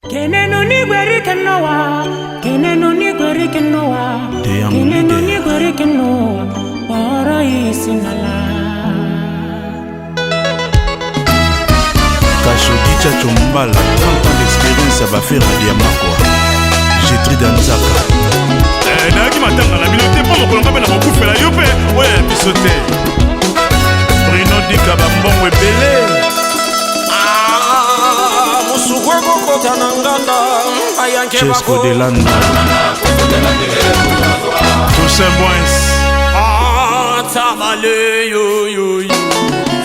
Keneno ni gweri kenowa, keneno ni gweri kenowa, keneno ni gweri kenowa, para isinala. Kashodicha Chombala, 30 ans d'expérience à Bafé Radiamakwa. Jetri Danzaka. Naki matanga na binote po mokolonga na mokufela yo pe oya bisote. Bruno Dika bambongo ebele. Chesco de Landa Toussaint Boins Tamale yo yo yo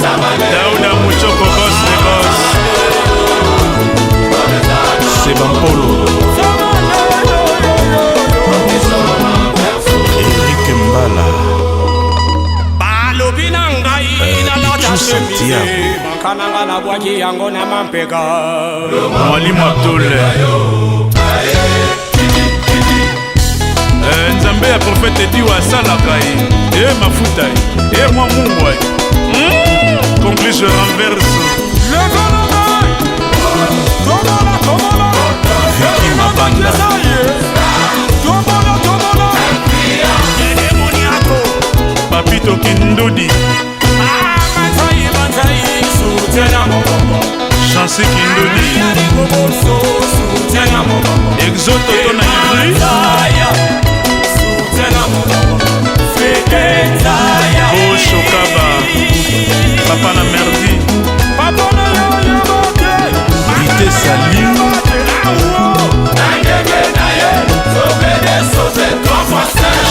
Daouda Mouchoko boss les boss Sebampolo Eric Mbala Balobi nangai na lata Santiago Kananga na bwaki yango na mampeka Mwalimu Abdul Nzambe ya profete diwa asalaka ye mafuta ye mwa mungu Conclusion je renverse Vicky Mabanda Papito Kindodi Chancy Kindodi Exoto Tona Ivry Bosho Kaba Papa na Merdi Rité Salim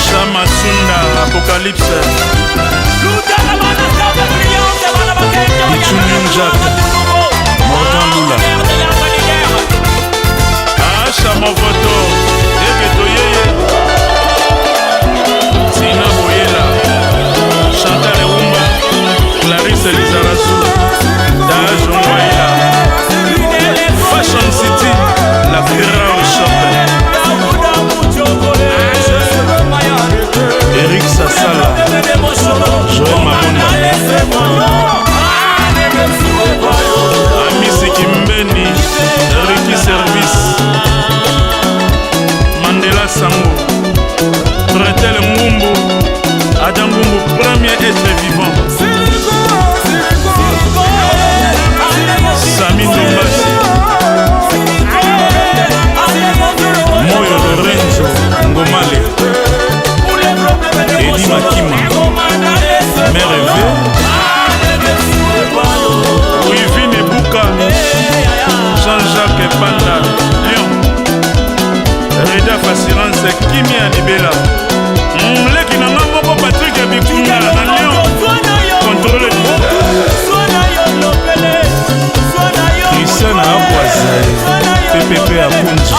Chama Sunda Apocalypse Bichunium Jacques Morgan Lula Asha Movoto Ebeto Yeye Sina Boyela Chantal Eumba Clarisse Lizarazu Daj Onwaila Fashion City La Ferrari Shop Eric Sassala Joël Mabonda Amisi Kimbeni Ricky Service Mandela Sango Pretel Mumbu Adam Mumbu premier être vivant Sami Ndombasi Moyo Lorenzo Ngomale Edi Makima Mère Eve Wivine Buka Jean-Jacques Panda Lyon Reda Fassirance Kimi Anibela Mleki na ngambo Patrick Abikunda na Lyon Contrôle Christian Abwazae PPP Akunji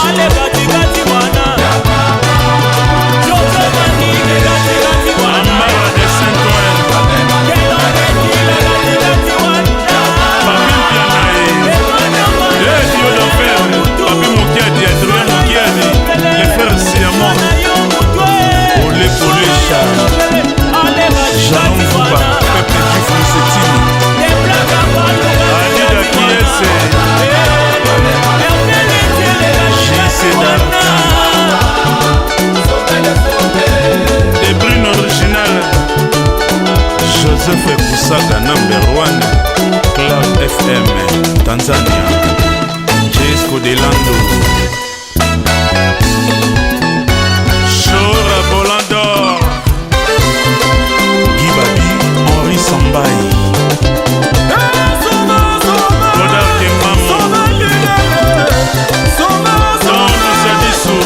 Amara de Saint-Ouen Papi Pianae Dio d'enfer Papi Mokiadi Adrien Mokiadi Les frères Siamon Olé Polé Charles Jean Mouba Pepe Dufousetini Adida Kiese JC Darty Des brunes originales Joseph Kusaka #1 Club FM Tanzania Jesco Delando Chora Bolandor Guy Babi Henri Sambaï Godard Kemamo Don Sadiso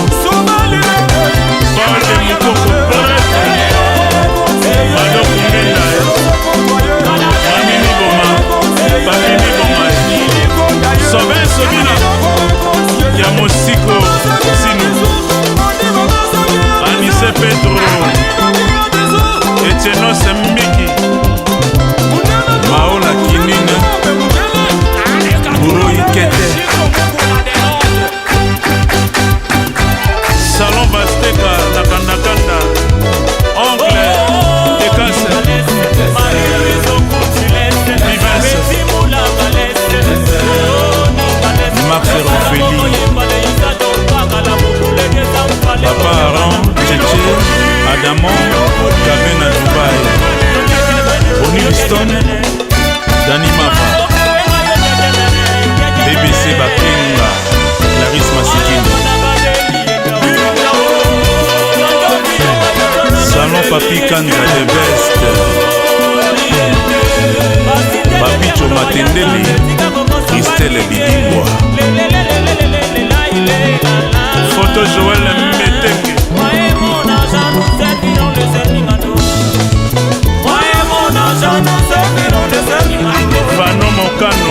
Paul de Moukoko Mado Kumbenda Mamini Boma Babini Boma Sobin Sobina Papa Aran, Tchétché, Adamon, Kabena Dubaï, Bonnie Liston, Dani Mava, BBC Bakenga, Clarisse Massikini, Salon Papi Kanza de Best, Papicho Matendeli, Christelle Bidingwa, Photo Joël Mbeteke, Vano Mokano,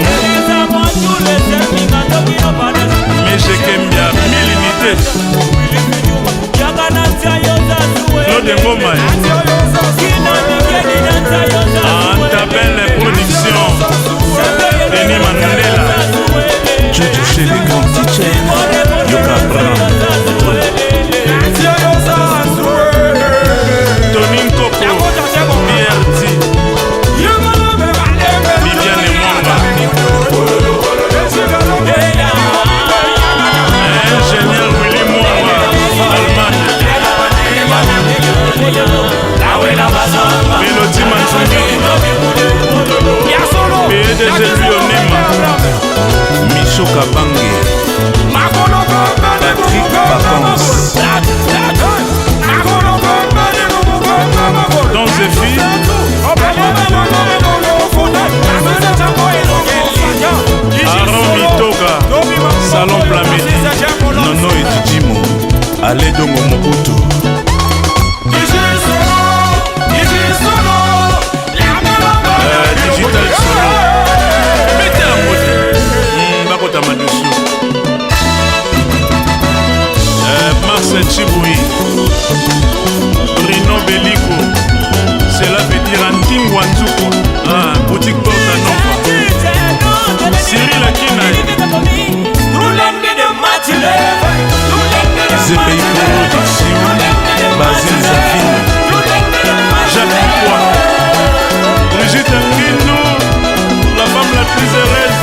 Meshekembia, 1000 unités, Claude Ngoma, Antabelle Production, Denis Mandela, Jojo chez les grands teachers, Yoka Brown, Tony Nkoko, BRT, Viviane Mwanga, Ingénieur Willy Mwanga, Allemagne, Mélodie Manzongi, PDG Lionema, Micho Kabange, Patrick Vacances, Don Zephyr, Aaron Mitoga, Salon Plamedi, Nono et Didimo, Ale Dongo Mobutu, Digital Solo, mettez la mode, Bakota Madoussou, Marcel Chiboui, Bruno Bellico, cela veut dire Anting Wanzuko, boutique Porta Nova, Cyril Akina, Zepei Production, Basile Zafine, Jacques Poix, Brigitte Nguindo, la femme la plus heureuse,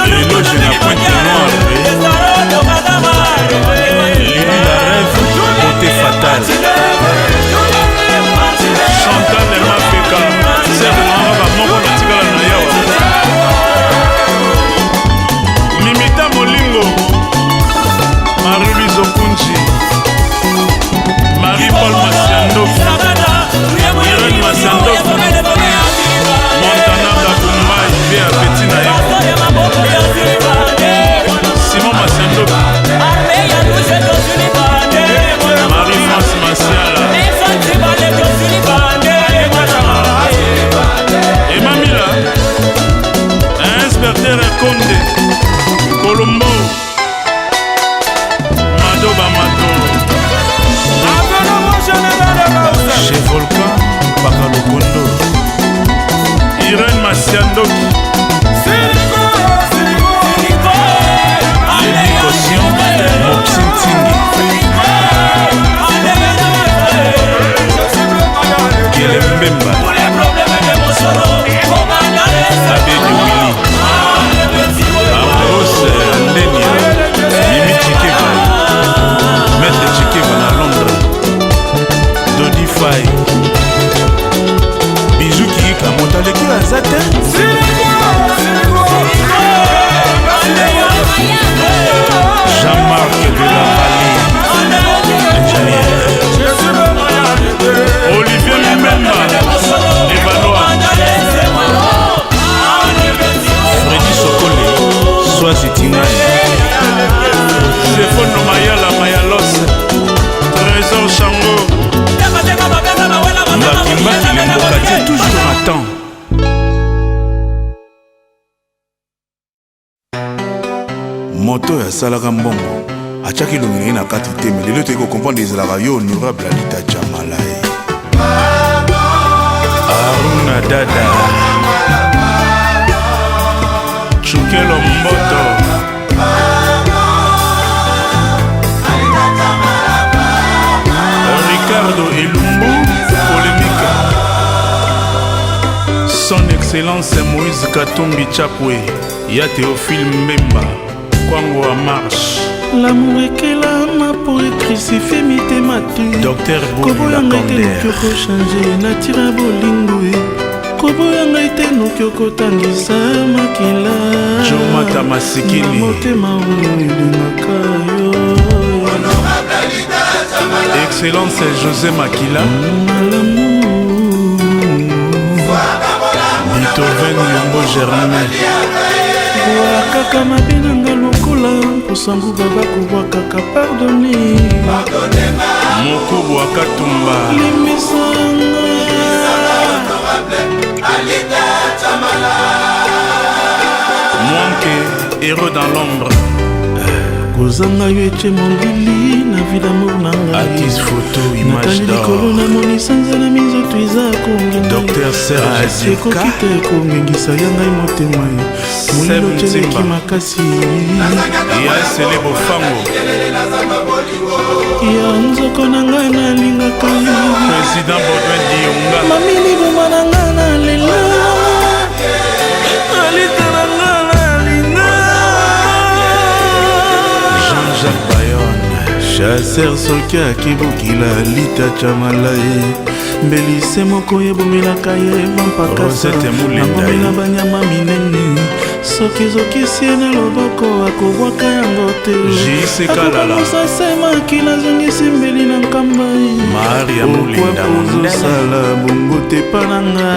l'éloge n'a point de noir, Lili la rêve, beauté fatale, Chantal et Mafeka, c'est vraiment la mort de Tigala Nayawa, Mimita Molingo, Marie-Louise Okunji, Marie-Paul Massiando, Irène Massiando, Montana Gakumba, Idéa Bettina, Simon Massiando, Marie-France Massiala, et Mamila, Inspecteur Conde, Colombo, Madoba Mato, chez Volcan, Bakalo Kondo, Irène Massiando, Lévi Kossion, Mopsin Tingi, Guélem Bemba, Abbé Willy, Ambrose Ndenia, Mimi Chikeva, Maître Chikeva à Londres, Dodi Faye, Bijou Kika, Motaleki Azate, Jean-Marc de la Vallée, ingénieur, Olivier Mimemba, les Valois, Freddy Sokole, Soazi Tingai, Stéphane Mayala Mayalos, Trésor Chango, Mbaki Lembokati, toujours à temps. Moto ya salaka mbongo achaki longini na kati te mais lelo teko comprendre ezalaka yo honorable Alita Jamalai Aruna Dada Chukelo Mboto Ricardo Elumbu Polémique Son Excellence Moïse Katumbi Chapwe Ya Théophile Mbemba Kwango à marche L'amour ekela ma poétrice ifemite mate Docteur koboya ngai te noki okochange natira bolingo koboya ngai te noki okotangisa makila Jomata Masikini motema oyo elingaka yo Excellence José Makila Beethoven Yombo Germain boa kaka mabe nanga lokola posangu baba kobwa kaka pardonne Mokubu Akatumba limisanga Mwanke héros dans l'ombre kozanga yo ece mondili na vie d'amour na ngai Atis photo image natali likolo d'or namonisa nzela mizoto eza Docteur Serge Zika ekoki te komengisa ya ngai motema molilo teleki makasi Ya Sele Bofango ya nzoko na ngai nalingaka yo Président Baudouin Dionga mamili boma na ngai nalela alita na ngai nalinga Jean-Jacques Bayonne chaser soki akibokila lita chamalae mbelise moko ebomelaka ye vampakasangomela banyama minene soki ezokisie na loboko akobwaka yango te akokomosa semaki nazongisi mbeli na nkamba okwakozosala bongo te pananga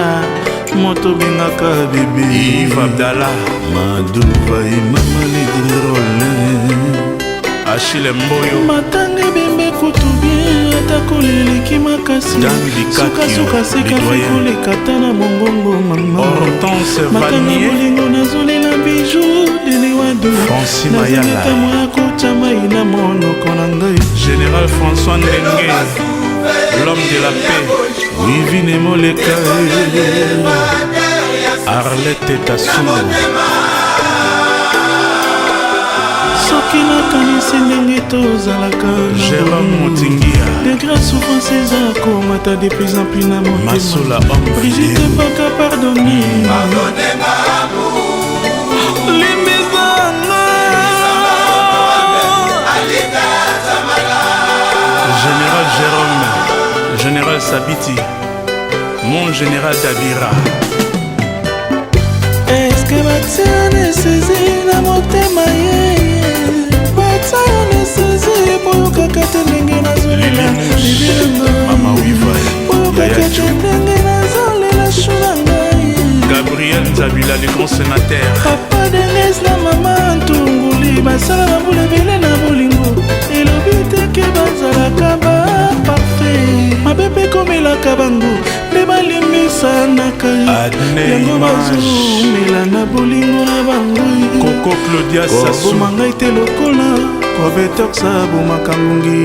moto bengaka bebe Yves Abdallah maduvai mamaledinerole Achille Mboyo matanga ebembe kutu bien atako leleki makasi sukasuka sekafi kolekata na mongongo mama matanga bolingo nazolela biju deliwado nazangeta moya kocamai na monoko na ngai Général François Ndenge l'homme de la paix wivine moleka Arlette Tassoumou soki nakanisi ndenge tozalaka Jérôme Motingia degré souffrance eza komata de plus en plus na Masola motema homme Brigitte Baka pardonne limisanga Général Jérôme Général Sabiti Mon général Dabira eske batia nesezi na motema ye batia nesezi poyokaka te ndenge nazolela poyokaka te ndenge nazolela shuna ngai Gabriel Zabila le grand sénateur papa denis na mama ntunguli basala bambula ebele na bolingo elobi teke bazalaka baparfait mabepe komelaka bango nde balimisanaka yango bazomela na bolingo na bango Coco Claudia Sassou koboma ngai te lokola kobetoksa bomaka ngungi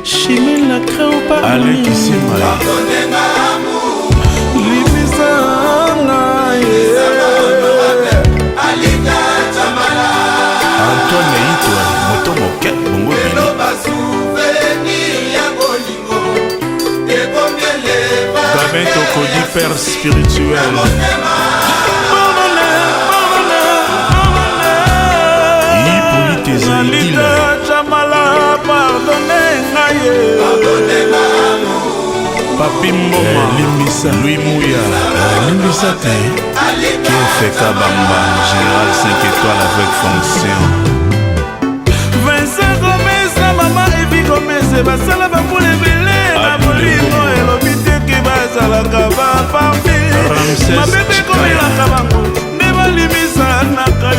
chimel na creopa Alekisima limisanga Antoine Itwa moto moke bongo bini Gabin Tokodi père spirituel Hippolyte Zaidila Papi Mboma Limbisa Louis Mouya Limbisa te Kefeka Bamba Général 5 étoiles avec fonction Vincent Gomez na mama Evi Gomez basala bambula ebele na bolingo elobi teke bazalaka baparfi mabebe komelaka bango nde balimisanaka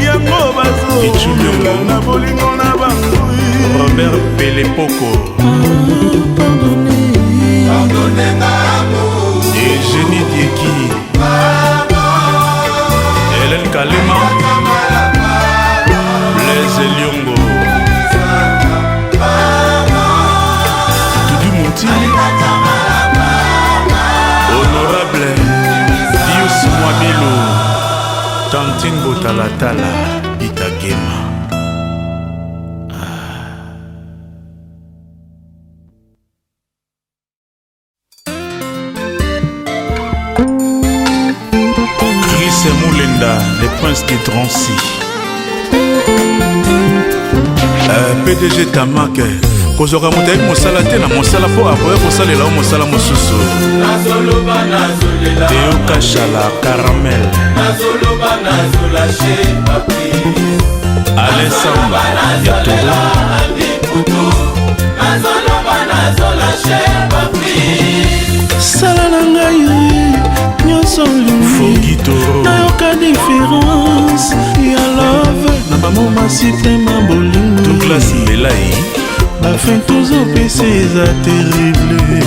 yango bazomela na bolingo na bango Robert Pelepoko Eugénie Dieki Hélène Kalema Blaise Liongo Doudou Mouti Honorable Dius Mwabilo Tantine Botalatala Itagema Chris Moulenda, le prince de Drancy. PDG Tamake kozwaka moto ayebi mosala te na mosala mpo akoya kosalela o mosala mosusu Teo Kashala Caramel Alessamba ya Togo sala na ngai nyonso olingi nayoka différence ya love na bamomasi tema bolingo Douglas Mbelai bafin tozopesa eza terrible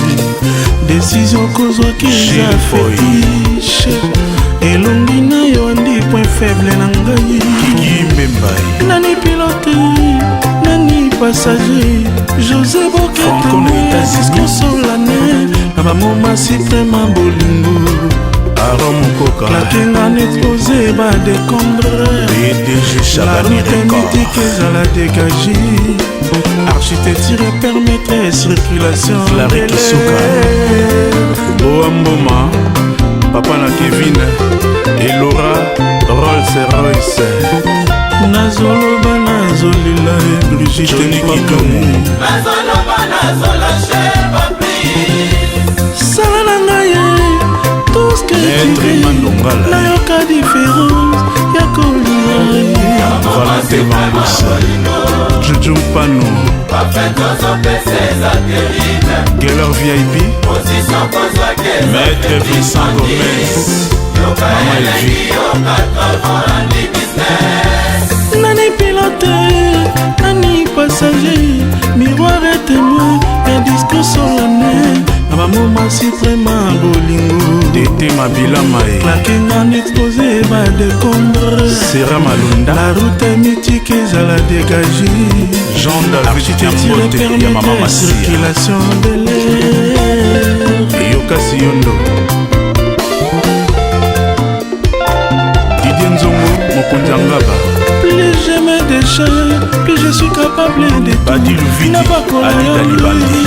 desizio kozwaki eza fétiche elongi na yo andi point faible na ngai Kiki Mbembai nani pilote nani passager José Bokete Cisco Solane na bamomasi tema bolingo Aaron Mokoka lakenga n'exposé badécombre la route mythique ezala dégagé architecture permettre circulation Larry Kisuka Boamboma Papa na Kevin et Laura Rolls Royce nazoloba nazolila Brigitte Mpakoni sala na ngai tout ce que nayoka différence ya kolinga Valentin Bangoussa Juju Mpano Geller VIP Maître Vincent Gomez Maman Elvi nani pilote nani passager miroir et témoin un discours solennel na bamomasi vraiment bolingo Tete Mabila Mae lakenga n'exposé badécombre Sera Malunda la route mythique ezala dégagé Jean David architecture Yambote ya Mama permettre Masia circulation de l'air Yoka Siondo Didier Nzongo Mokonzi Ngaba plus je me déchaîne plus je suis capable de Badi Luvidi Ali Dalibandi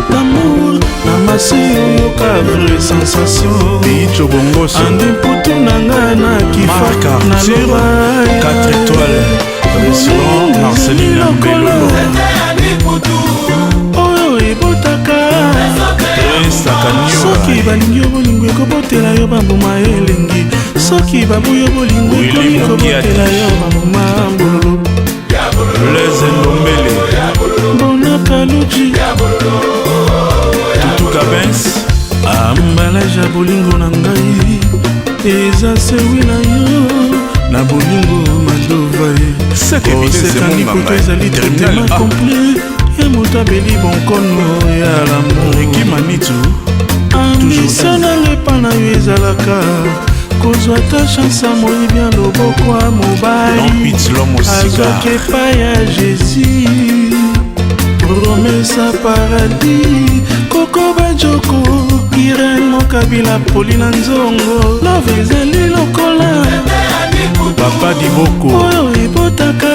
l'amour na masi oyoka vraie sensation Picho Bongoso andi mputu na nga na kifaka na loba 4 étoiles Restaurant Marceline Mbelolo oyo ebotaka soki balingi yo bolingo ekobotela yo bambuma elengi soki babuyo bolingo ekomi kobotela yo bambuma mbololo Blaise Ndombele bonaka luji Tutu Gabens ambalage ya bolingo na ngai eza sewi na yo na bolingo madova osekani kutu ezali traitement complet ya moto abeli bonkono ya lamour Ekimanitu ambition nanga epa na yo ezalaka kozwa ta chanse amoyibi ya loboko ya mobali azwaki epai ya jésus promesa paradis koko bajoko irene mokabila polina nzongo love ezali lokola Papa Diboko oyo ebotaka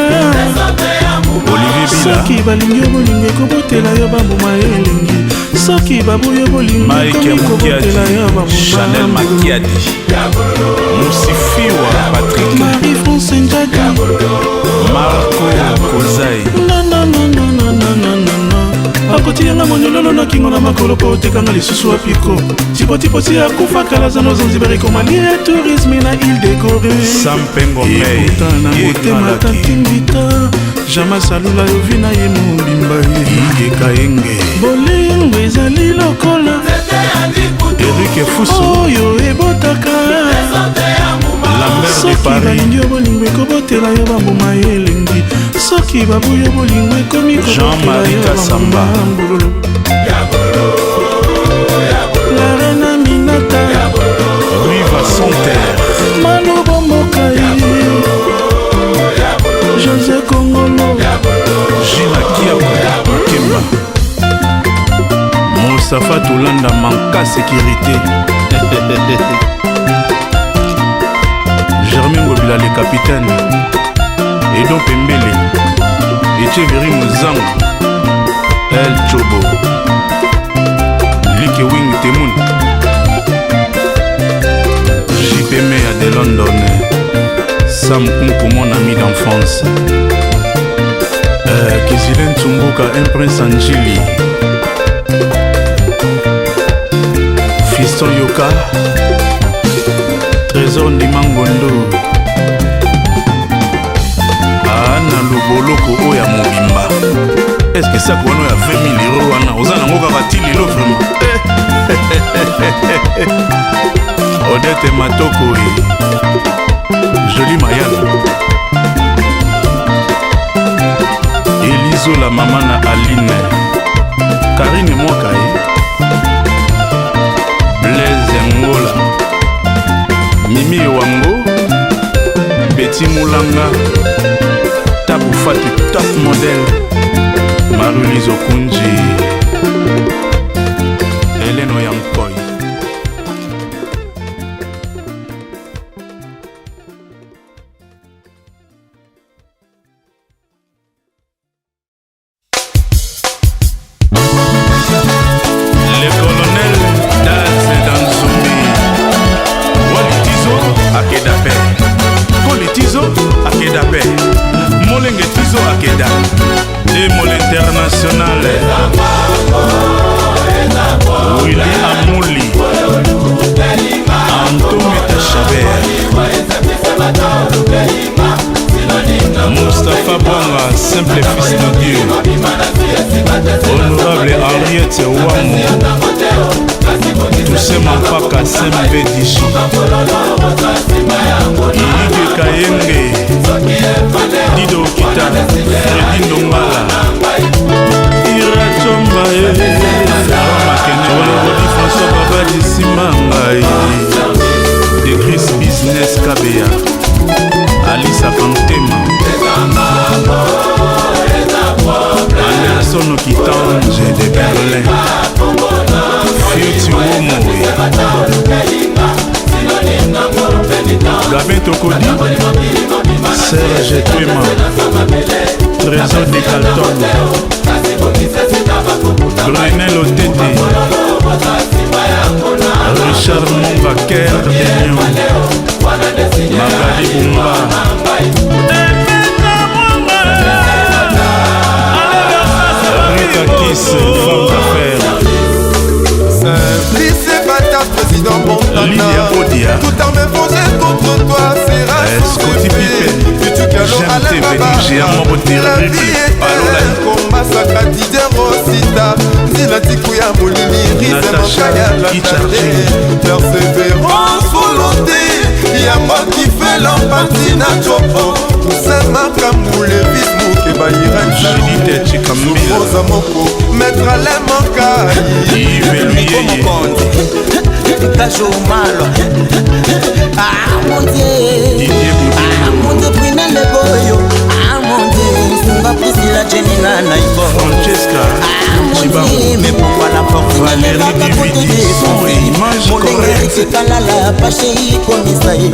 Olivier Bila soki balingi yo bolingo ekobotela yo bambuma elengi soki babuyo bolingo Mike ekobotela yo Chanel bambuma Makiadi Musifiwa Patrick Marie-France Njadi Marco Kozai akotianga monyololo na kingo na makolo po otekanga lisusu apiko tipotipoti akufa kala zano zanzibar ekomalie tourisme na ile décoré Sampengo ekuta na motema tantimbita jama salula yovi na ye mobimba Yekayenge bolingo ezali lokola Eric Fuso oyo ebotaka Lambert de soki Paris balingi yo bolingo ekobotela yo bambuma elengi soki babuyo bolingo ekomi Jean-Marie Kassamba mbululu la reine Aminata Rue Vassanter malobo mokai José Kongolo Gina Kiako Kemba Moussafa Toulanda manka sécurité Germain Ngobila le capitaine Edon Pembele Echeveri Muzango El Chobo Like Wing Temoun JP Meya de London Sam Kunku mon ami d'enfance Zilen Tsumbuka, un prince Angili. Fiston Yoka, Trésor Ndimangondo. Ana Luboloko Oya Mobimba. Est-ce que ça quoi nous a 20 000 euros wana oza nango kaka ti lilo vraiment. Odette Matoko Jolie Mayala. Elizo la maman na Aline. Karine Mwakae. Blaise Ngola. Mimi Wango. Betty Moulanga. Tabu Fati top modèle. Marie-Lise Okunji. Hélène Oyankoy. Le colonel Daz Danzoumi. Walitizo Akedape. Kolitizo Akedape. Molenge Tizo Akeda. Démol international. Willy Amouli. Antoine Tachaber. Mustapha Bonga, simple fils de Dieu. Honorable Henriette Ouamo. Toussaint Mampaka, Sembe Dichi. Ige Kayenge. Dido Kita. Fredi Ndongala. Ira Chomba. François Babadi Simangai. De Chris Business KBA. Alisa Fantema. Anderson Kitange de Berlin. Fiuti Womo. Gabin Tokodi. Serge Twema. Trésor de Calton. Brunel Otete. Richard Mongaker de Lyon. Magali Bumba. Rita Kiss, femme d'affaires. Simplice Bata, président Lydia Odia. Tout armé posé contre toi sera Scotty Pippen. J'aime TV, j'ai un mot de la vie est un combat sacratiser Rosita. Zila Tikuya Moulini, Rise Mokaya la Tade. Persévérance, volonté. Y'a moi qui fait l'empathie na chopo. C'est ma camoule, vite mouke baïren. Judith Chikamila. Rosa Moko, maître Alain Mokai. Yves Luyeye. Cacho malo. Ah mon Dieu. Didier Boudou. Ah mon Dieu, prina le boyo. Ah mon Dieu, Simba Priscilla Jenina Naïbo. Francesca Chibamu. Mais pourquoi la porte Valérie Dividi. Son et image correcte. Kalala pache komisai.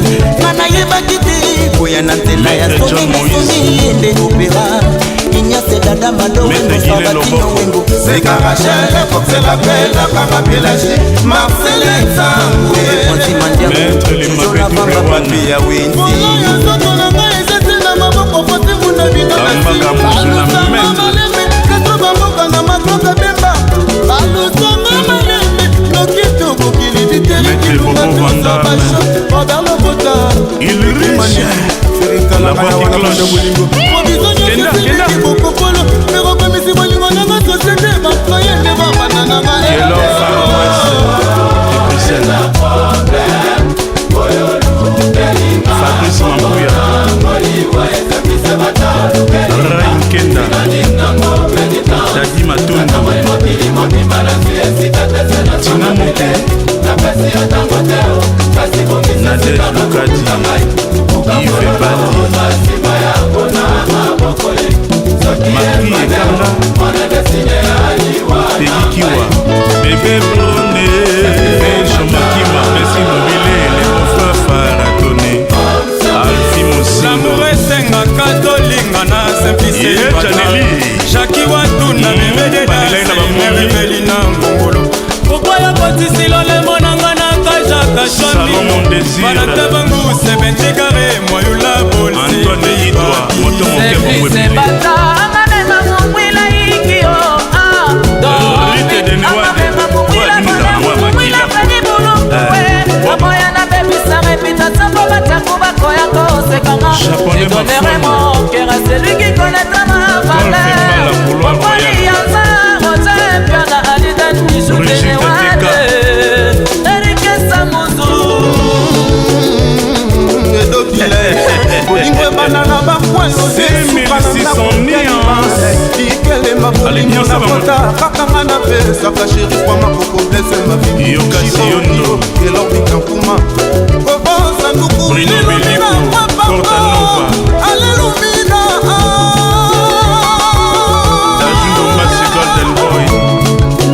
Mana yeba kiti boya na tela ya John Moïse. Ende opéra. Ignace dada malo wengo. C'est Carachel, c'est la belle, la Pélagie, Marcelin Sangoué. Maître les Mabetou Rewana. Kambaka Moussuna Maître. Maître Bobo Vandame. Il riche. La voix qui cloche. Kenda, Kenda. Quelle Far West de Bruxelles. Fabrice Mambouya. Rain Kenda. Dadi Matundu. Tina Moute. Nadège Lukadi. Yves Badi. Maki Ekanga. Peggy Kiwa. Bébé Broné. Chomakima. Messi Mobile. Les confrères Faratone. Alfi Moussi. L'amour est senga katolinga na simplicité. Jackie Watuna bébé Melina Ngongolo. Pourquoi y'a pas de silo le monanga na kajaka Salon mon désir. Balata bangu se benji carré moi you la bolsi. Antoine Yidwa. Moto moke C'est bata, amane ma mouille. celui qui connaîtra ma valeur. Popoli yanza, Rosa Piaga, Alidan, Nisou, Benewade, Eric Samuzu. bolingo ebanana bakwano ikelemakolimonakota kakanga na pesaka sheri kwa makoko blese mavikiyoyo elobikankuma kobosa nduku ilumina mwapapa alelumina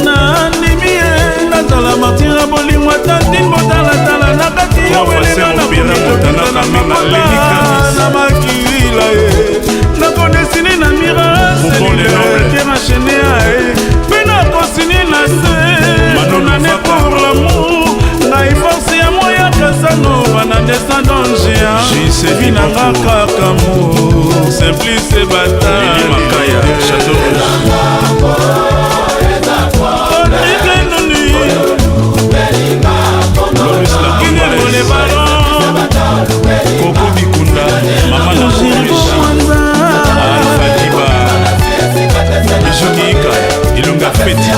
nandimie nazala martira bolimwa tandin botalatala na kati ya welena na na makila ye nakodesine na miraselilaker achene ae mpe nakosine na se nane pour l'amour na iforce ya moya kasanova na descendangea vinanga kaka mo simplice batamakaya Koko Bikunda, Mama na Fatiba, Bishukiika, Ilunga Feti,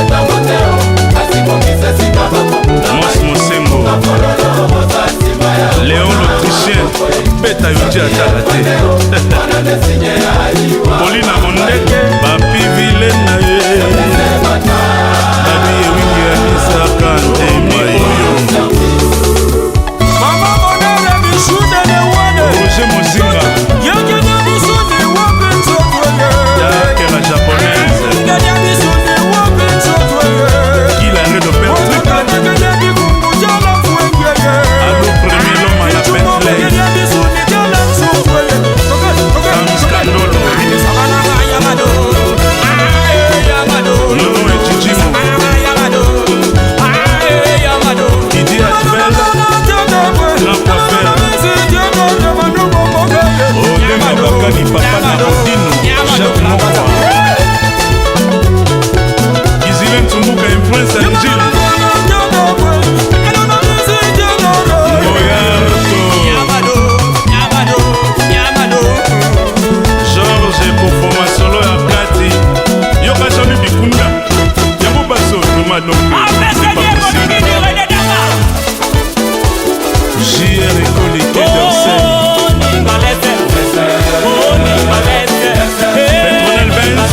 Mos Mosembo, Léon l'Autrichien, Beta Yonji Atalate, Paulina Mondeke, Papi Vilena, Babi Ewingi Anisa Kante, Roger Mozinga Jacques la japonaise Qui la reine de Patrick Allo premier l'homme à la Bentley Scandolo Nono et Tijimo Didi Atbel Grand coiffeur Bakani Papa na Odino Jacques Mokwa Gizile Ntumbuka Influence Angel Georges Kofoma Solo ya Kati Yoka Jami Bikunda Yambo Basso Numa non plus C'est pas possible JR Ecolité d'Orsay Petronel Benz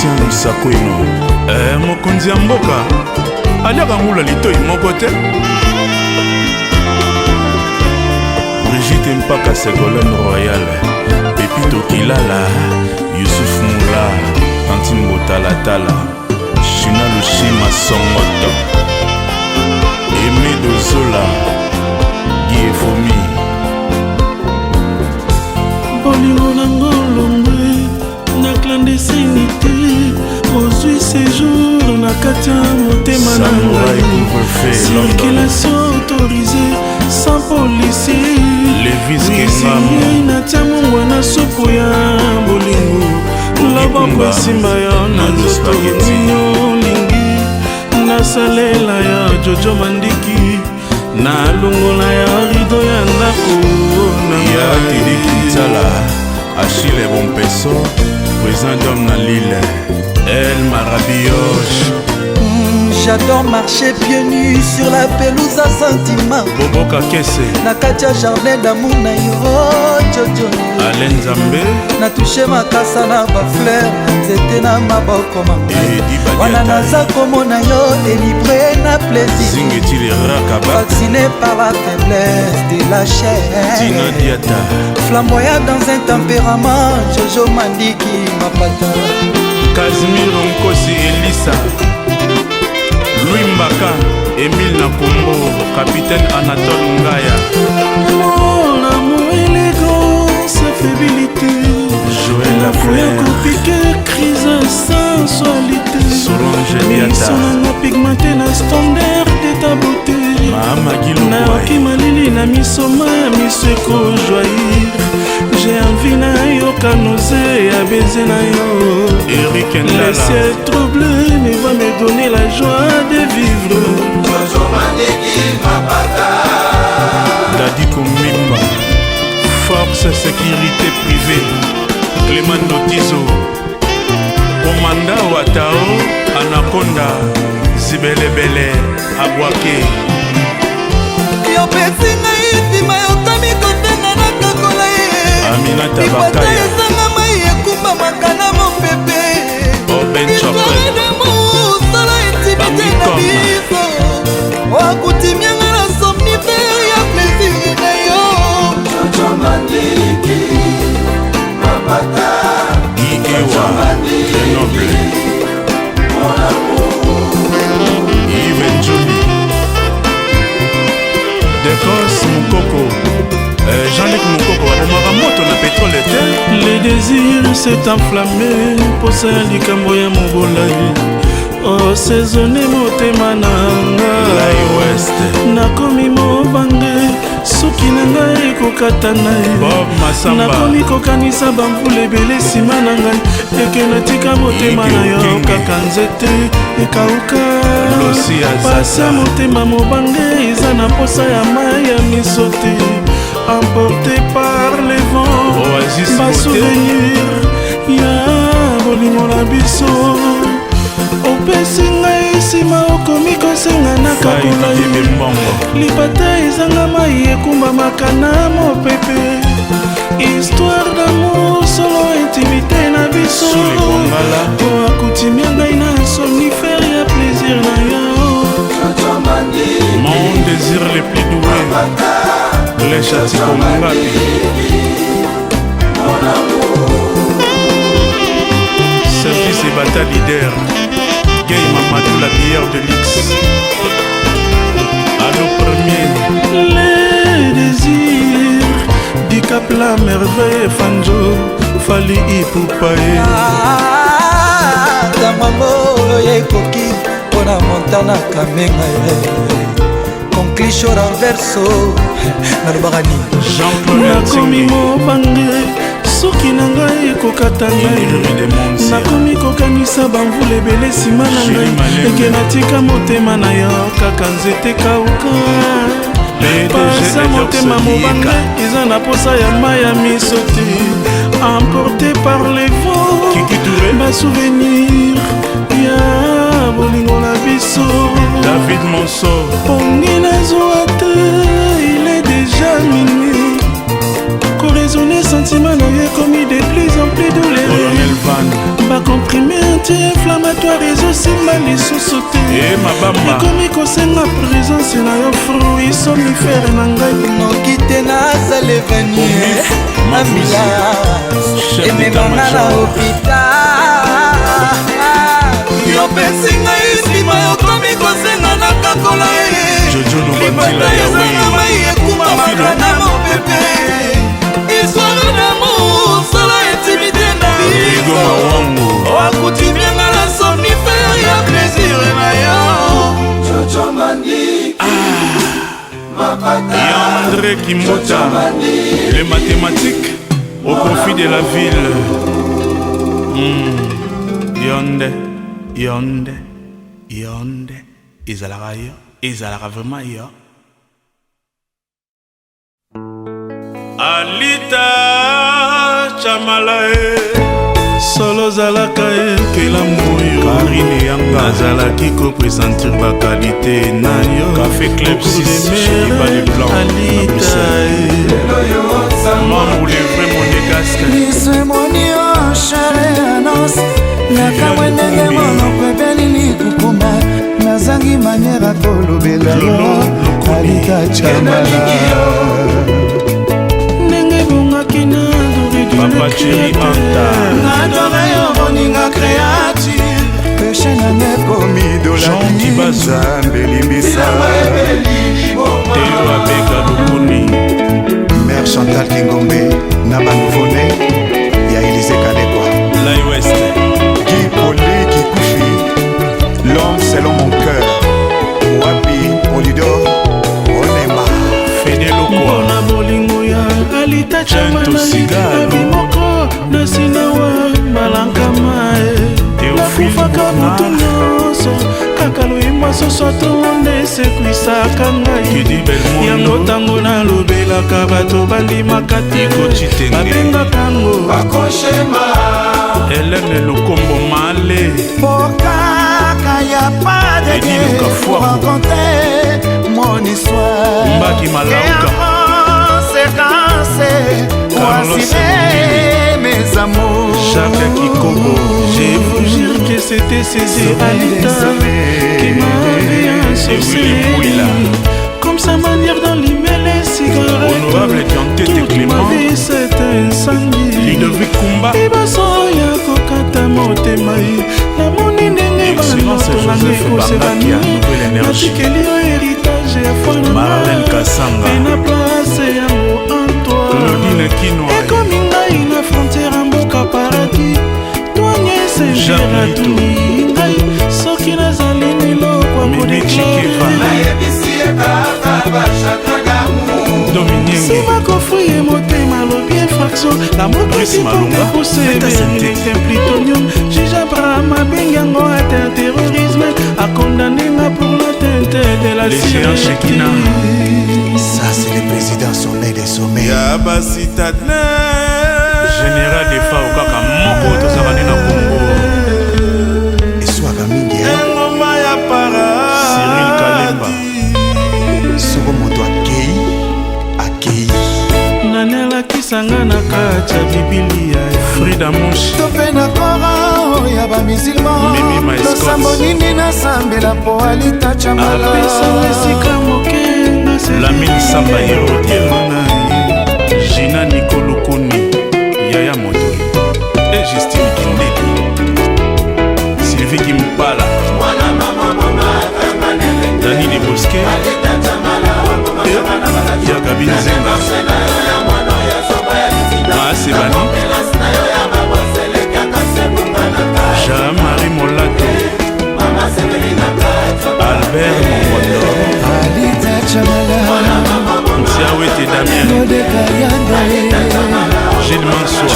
Christian Sakweno mokonzi ya mboka aliaka ngula litoi moko te. Brigitte Mpaka Ségolène Royal, Pepito Kilala, Youssouf Moula, Tantine Botalatala, China Lushima Songoto, Aimé Dozola, Guy Efomi. bolingo nango lombe na clandestinité ozwi séjour na kati ya motema na ngai. Circulation autorisée sans policier. Wisiye natia mungwa na supu ya bolingo loboko esimba yo na nzoto olingi nasalela ya Jojo Mandiki na longola ya rido ya ndako ya Tidiki Tala, Achille Bompeso, président d'homme na Lille, El Marabioche. J'adore marcher pieds nus sur la pelouse à sentiment. Boboka Kese, Nakatia jardin d'amour na yo Jojo. Alain Zambé, na touché makasa na ba fleur nzete na maboko mama. Wana naza komona yo délivré na plaisir. Zingeti Rakaba, vacciné par la faiblesse de la chair. Tina Diata, flamboyant dans un tempérament. Jojo Mandiki Mapata, Casimiro Nkosi Elisa, Louis Mbaka, Emile Nakombo, capitaine Anatole Ngaya. Mon amour, élégance, fébrilité. Joël Lafleur, compliqué, crise, sensualité. Solange Diata, Misonanga pigmenté na standard de ta beauté. Mama Gilou Naoki malili na misoma, miso eko joyir. J'ai envie na yo kanose ya baiser na yo. Eric Le Ndala, ciel troublé mais va me donner la joie de vivre. Dadi Komimba, Force Sécurité Privée, Clément Notizo, Komanda Watao, Anaconda, Zibelebele, Abwake. yo pesi ngai nsima yokomi kotenga na kakola ye. Aminata libota Bakaya, ezanga mai ekumbamaka na mopepe. Oben Chocolate, Histoire d'amour, sala intimité na biso. Wakutimianga na somnifere ya plaisir na yo. Jojo Mandiki Mapata, Guy Ewa, Grenoble, Yves Njoli, Decos Mukoko, Jean-Luc Mukoko, abomaka moto na pétrole te. Les désirs s'est enflammé posa ya likambo ya mobolai osaisonne motema na Lai West, nakomi mobange suki na ngai ekokata nai Bob Masamba, nakomi kokanisa bamvula ebele nsima na ngai eke natika motema na yo kaka nzete ekauka Losi Azaza, pasi ya motema mobange eza na posa ya mai ya miso te emporté par les vents Oasis ba Moté, souvenir ya bolingo na biso opesi ngai nsima okomi kosenga na kakola Faïdi ye Bembongo, lipata ezanga mai ekumbamaka na mopepe histoire d'amour solo intimité na biso Soule Kongala, po akutimia ngai na somnifere ya plaisir na yo. Mon désir le plus doué, les châtis Kongapi, Service et Bata leader, Gay Mamadou la bière de Lix, Allo premier, Les désirs du cap la merveille Fanjo Fali Ipupae tamamo ekoki mpona montana kamenga conclicho renverso nalobaka nini Jean-Claude nakomi Ntingi, mobange soki na ngai ekokata ngai Ingrid de Monsia, nakomi kokanisa bamvula ebele nsima na Julie ngai Malembe. eke natika motema na yo kaka nzete kauka pasa motema mobange eza na posa ya mai ya miso te emporté par les vents Kiki Touré, basouvenir ya bolingo na biso David Monso, pongi nazwa te il est déjà minuit koraisonne sentiment na yo ekomi de plus en plus Colonel douloureux Van, bakomprime anti-inflammatoire ezosimba lisusu te ekomi kosenga présence na yo fruit somifere na ngai noki te nazale vanie ambulance ememanga na hôpital yopesi ngai nsima yokomi kosenga na kakola libanda ezanga mai ekumamaka na mopepe histoire d'amour sala intimité na biso wakutimianga na somnifere ya plaisir na yo André Kimota, les mathématiques au profit de la ville. Yonde, yonde, yonde. Izalara vraiment yo. Alita Chamalae. solo zalaka ekela moyo Karine Yanga nazalaki kopresentir bakalite na yo Café Club 6 chez Bali Blanc Alita Maman voulait vraiment des casques nisemonio chere annonce nakamwendenge monopepeli likukuma nazangi maniera kolobela yo Alita Chamala ndenge bongaki na Papa Chéri Anta nadore yo boninga créature peshe nanga ekomi dolaki Nzambe limbisa Théo Abeka Lukuni Mère Chantal Kingombe na banouveau-né ya Élysée Kadekwa Lai West Guy Poli Kikuchi l'homme selon mon cœur Wapi Polidor Onema Fede Lokwa na bolingo ya Alita Chamala moko na sinawa malankama nakufaka moto nyonso kaka loyimba soso tomonde esekwisaka ngai yango ntango nalobelaka bato bandimaka te babengaka ngo Hélène Lukombo Male Pokaka ya pas de Dieu pour raconter mon histoire Mbaki Malauka conséquences Carlos mes amours Jacques Kikobo je vous jure que c'était Cécile Alita qui m'avait ensorcelé comme sa manière d'allumer les cigarettes Honorable Diantete toute Clément ma vie c'est incendie Ludovic Kumba libaso ya kokata motema ye namoni ndenge banoto nanga ekosebani natikeli yo héritage ya Marlène Kassanga mpe na place yango Claudine Kinwa ekomi ngai na frontière ya mboka paradis twanye sengeratuni ngai soki nazali milokwa Dominique kofuye motema lobi infraction l'amour principal pousser plutonium juge Abraham abengi yango atteint terrorisme acondamné pour l'atteinte de la Shekina Ça c'est le président sommet des sommets ya basitadne Général de Fao kaka moko tozakani na Congo eswaka mingi engoma ya Cyril Kalemba soko moto akei nanelakisanga na kati ya bibilia Frida Moshi tope na kora ya bamisilman losambo nini nasambela po Alita Chamala apesanga esika moke Lamine Samba Hérotiel Gina Nikolokoni Yaya Moto et Justine Kindeki Sylvie Kimpala Dani de Bosquet Yagabi Nzenga Maasebani Jean-Marie Molato Albert Mongondo Alita Chamala Nsiawete Damien Gilles Mansour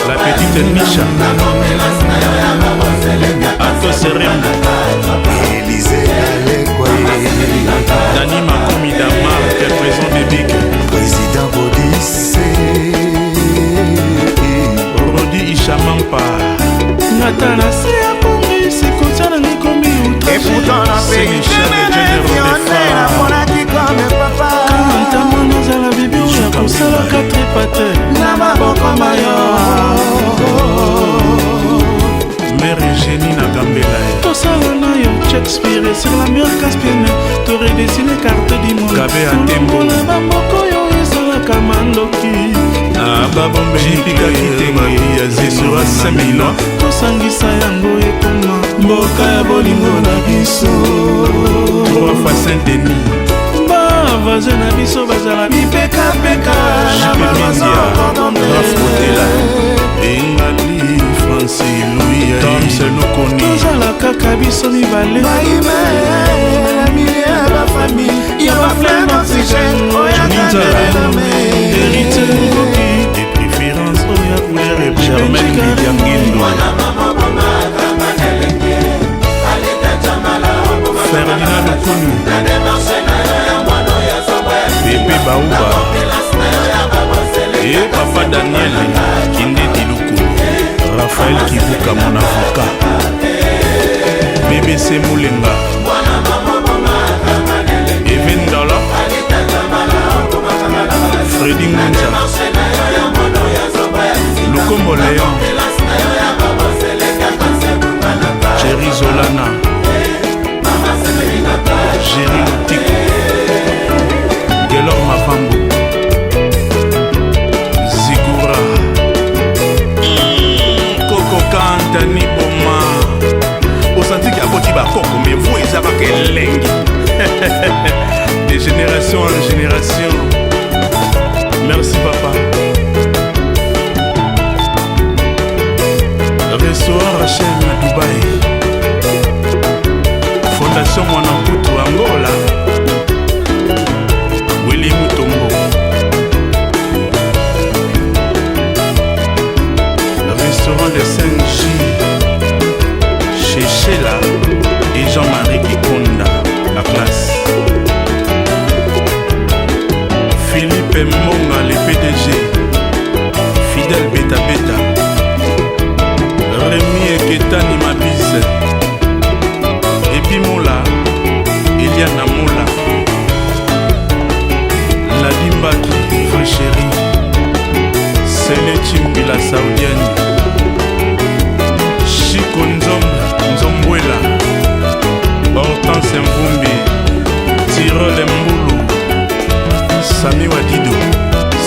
La petite Misha Ato Serembo Élysée Kadekwa Dani Makoumi Damar Président de Big Président Bodissé Rodi Ishamampa natana se ya pongi sikotia na nikomi utrakantango nazala bibi oyo kosalaka tripate na maboko mayo semino tosangisa yango ekoma mboka ya bolingo na biso 3 fois Saint-Denis bavaze na biso bazala mipekapeka na bamazafotela engali Franci Louis Tom Senokoni tozala kaka biso mibale ya baflame oxygène oyakandelame hérité ngoki de préférence oya couleur et Germaine Lidiangindo Ferdinand Lokunu Bébé Baouba et Papa Daniel Kindeti Lokunu Raphaël Kibuka mon avocat BBC Moulenga Even Dala Freddy Ngunza Lukombo Léon Jerry Zolana Jerry Lutiko Gelor Mafambo Zigura Coco Kantani Boma Osanti ki akoti bakoko mais vous ezaka kelengi de génération en génération. Merci papa. Restaurant Rachel à Dubaï. Fondation Mwanamputu Angola. Willy Mutombo. Restaurant de Saint-Gilles. Chez Sheila et Jean-Marie Kikonda. La place. Philippe Monga, le PDG. Fidèle Beta Beta. Rémi Eketani Mabise. Epimola. Eliana Mola. La Limbaki, vraie chérie. Sele Chimbi la Saoudienne. Chico Nzombuela. Hortense Mvumbi. Tirole Mboulou. Sami Wadido.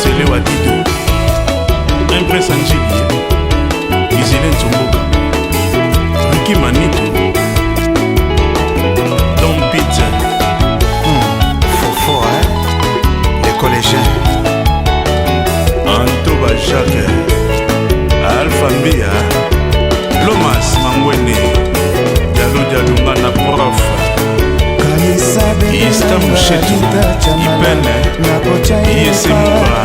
Sele Wadido. Impress Anjili. Isilène Tsomboka. Ricky Manito. Don Peter. Fofo, hein? Les collégiens. Antoba Jacques. Alpha Mbia. Lomas Mangwene. Diallo Diallo Ngana Prof. Ista Mouchetou. Ipene. Iesemba.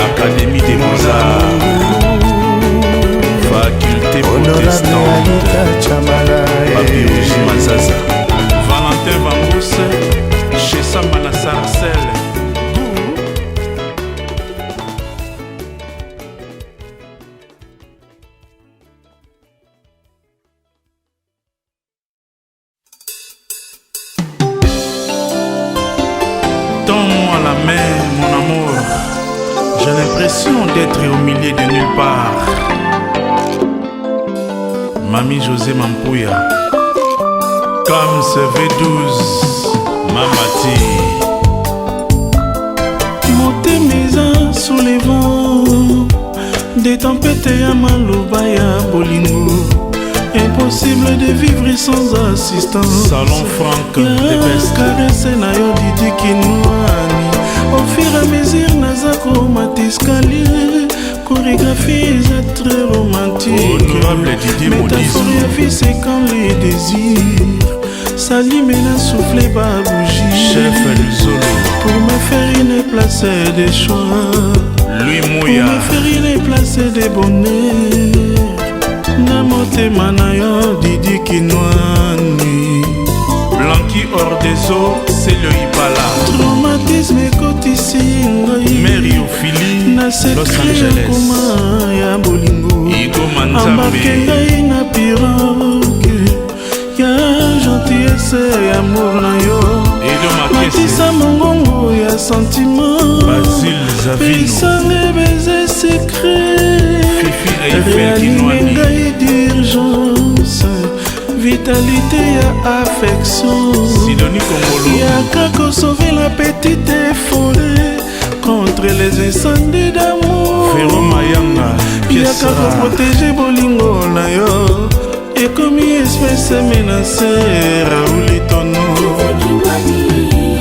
Académie des Beaux-Arts. Faculté protestante. Papi Rougi Mazaza. Valentin Vambous. Chez Samana Sarcel. Tends-moi la main, mon amour. J'ai l'impression d'être au milieu de nulle part. Mamie José Mampouya. Comme ce V12, Mamati. motema eza sous les vents des tempêtes ya maloba ya bolingo impossible de vivre sans assistance. Salon Franck de Best. Caresse na yo Didi Kinwani au fur et à mesure naza komata escalier chorégraphie eza très romantique. Honorable Didier métaphore Modizo. ya vie c'est quand les désirs s'allument et na souffler ba bougie Chef Luzolo. pour me faire une place de choix. Louis Pour Mouya. me faire une place de bonheur. Na motema na yo Didi Kinwani. Blanqui hors des eaux, c'est le Ipala. Traumatisme ekotisi ngai Mary Ophélie, na Los secret Angeles. koma ya bolingo Igo embarke Manzambe. ngai na pirogue ya gentillesse ya amour na yo Edo Makesi. matisa mongongo ya sentiment Basile Zavino. pesanga beze secret Fifi Eiffel réanime Kinwani. ngai d'urgence vitalité ya affection Sidonie Kongolo. yaka kosauver la petite forêt contre les incendies d'amour. Véro Mayanga. yaka koprotege bolingo na yo ekomi espèce menacé Raoul Tono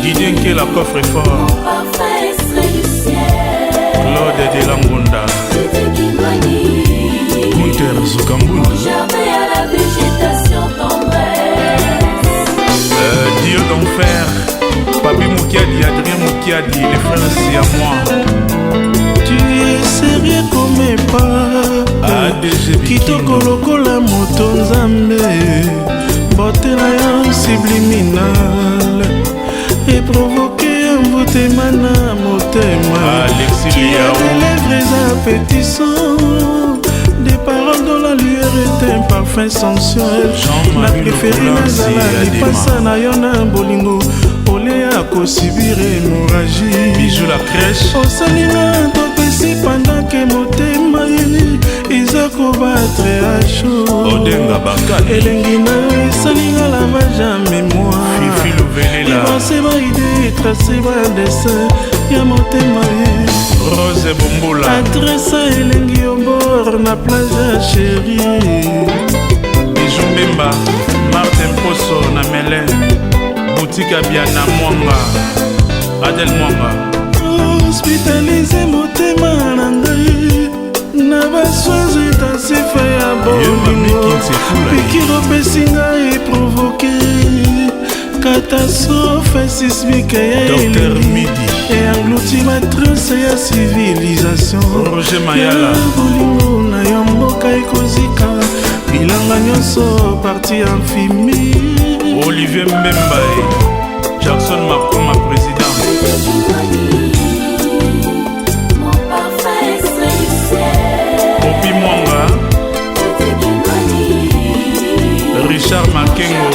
Didier Nke la coffre fort Claude de Langunda Gunther Zukambundu Dieu d'enfer Papi Moukiadi, Adrien Moukiadi, les frères c'est à moi tu es sérieux comme pas kitoko lokola moto nzambe bote na yo subliminal et provoquer un motema na motema qui a des lèvres appétissants des paroles dont la lueur est un parfum sensuel na préféré nazala lipasa na yo na bolingo olea kosibir hémorragie bijou la crèche osalinga topesi pendant ke motema eza kobatre a chaud Odenga Bakani elengi na esalinga lavage ya mémoire Fifi Louvelela evanse baide tracé badessin ya motema Rose Bombola adresa elengi obor na plage ya chéri bijou Mbemba Martin Poso na Melen boutique à Biana Mwanga Adel Mwanga hospitalize motema na ngai na basoins intensife ya bolingo pikir opesi ngai eprovoke catastrophe sismike ya elimi eanglouti matrance ya civilisation Roger Mayala bolingo na yo mboka ekozika bilanga nyonso parti amphimie Olivier Mbemba Jackson Makoma président Popi Mwanga Richard Makengo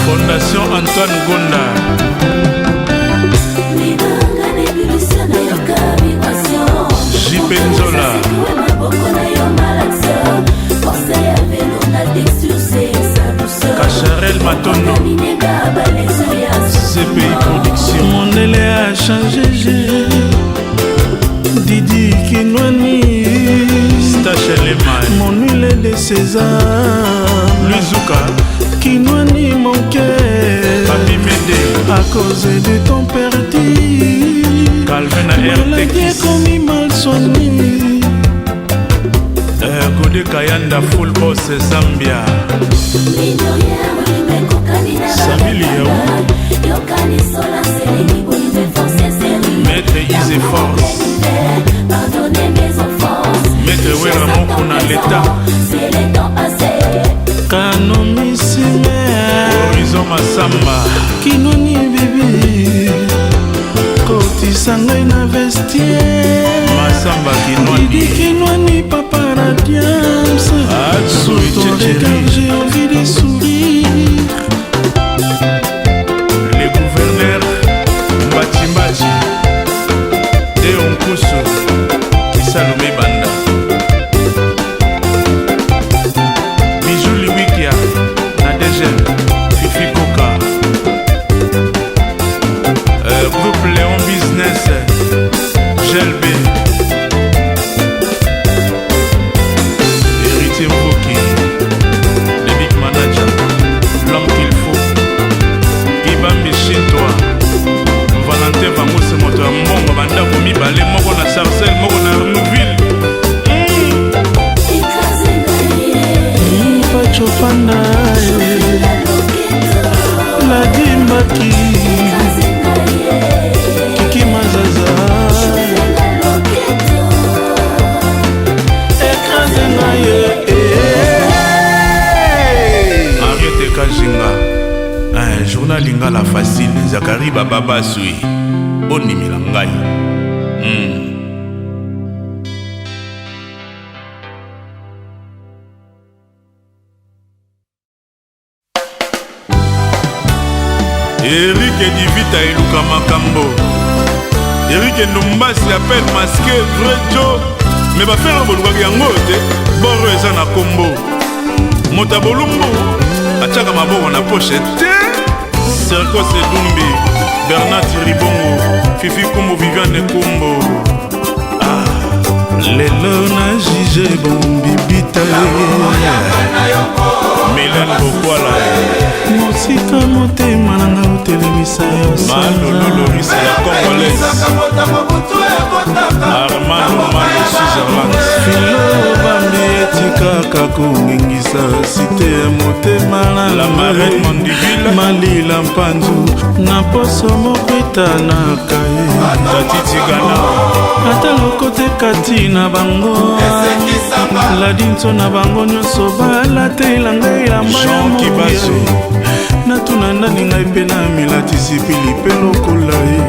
Fondation Antoine Gonda JP Nzola Kacharel Matono CPI Production mon élé a changé Didi Kinwani Stache Lemay mon huile de César Luizuka Kinwani mon cœur Papi Mede à cause de ton perdu Calvin à RTX commis mal soigné Godé Kayanda Full Boss Zambia Samili Yaou Maître Isé Force Maître Wera Mokuna l'État Kanomisime Horizon Massamba Kinoni bébé kotisa ngai na vestiaire Massamba Kinwani Didi Kinwani papa Radiams Sous ton regard j'ai envie de sourire Les gouverneurs Mbati Mbati Deo Nkusu Salomé Banda Bijou Liwikia Nadegel Fifi Koka Groupe Léon Business GLB Héritier Mboki Le Big Manager L'homme qu'il faut Gibambi Shintoa Valentin Vamose moto ya mbongo bandako mibale moko na Sarcelles moko na Arnouville Pacho Panda La Dimbaki Kiki Mazaza Écrasé Naye Ariete Kajinga Journal Lingala Facile Zakari Baba Sui Bonimila Ngai Eric Edivita Eluka Makambo Eric Numbasi appelle masqué vrai Joe mais va faire un bon yango te boro eza na kombo Motabolumbu achaka maboko na poche te Serko Sedumbi Bernard Ribongo, Fifi Kumbo, Viviane Kumbo. lelo na jige bombibita Mylène Bokwala mosika motema nanga otelemisa Malololorisa la Congolaise Armand Omar Switzerland filo bambi etikaka kongengisa site ya motema La Marraine Mandibile malila mpanzu na poso moko etanaka ye Tatiti Ghana ata lokote kati na bango ladinso na bango nyonso balate elanga elamba ya moya natuna ndani ngai mpe na milatisi pili mpe lokola ye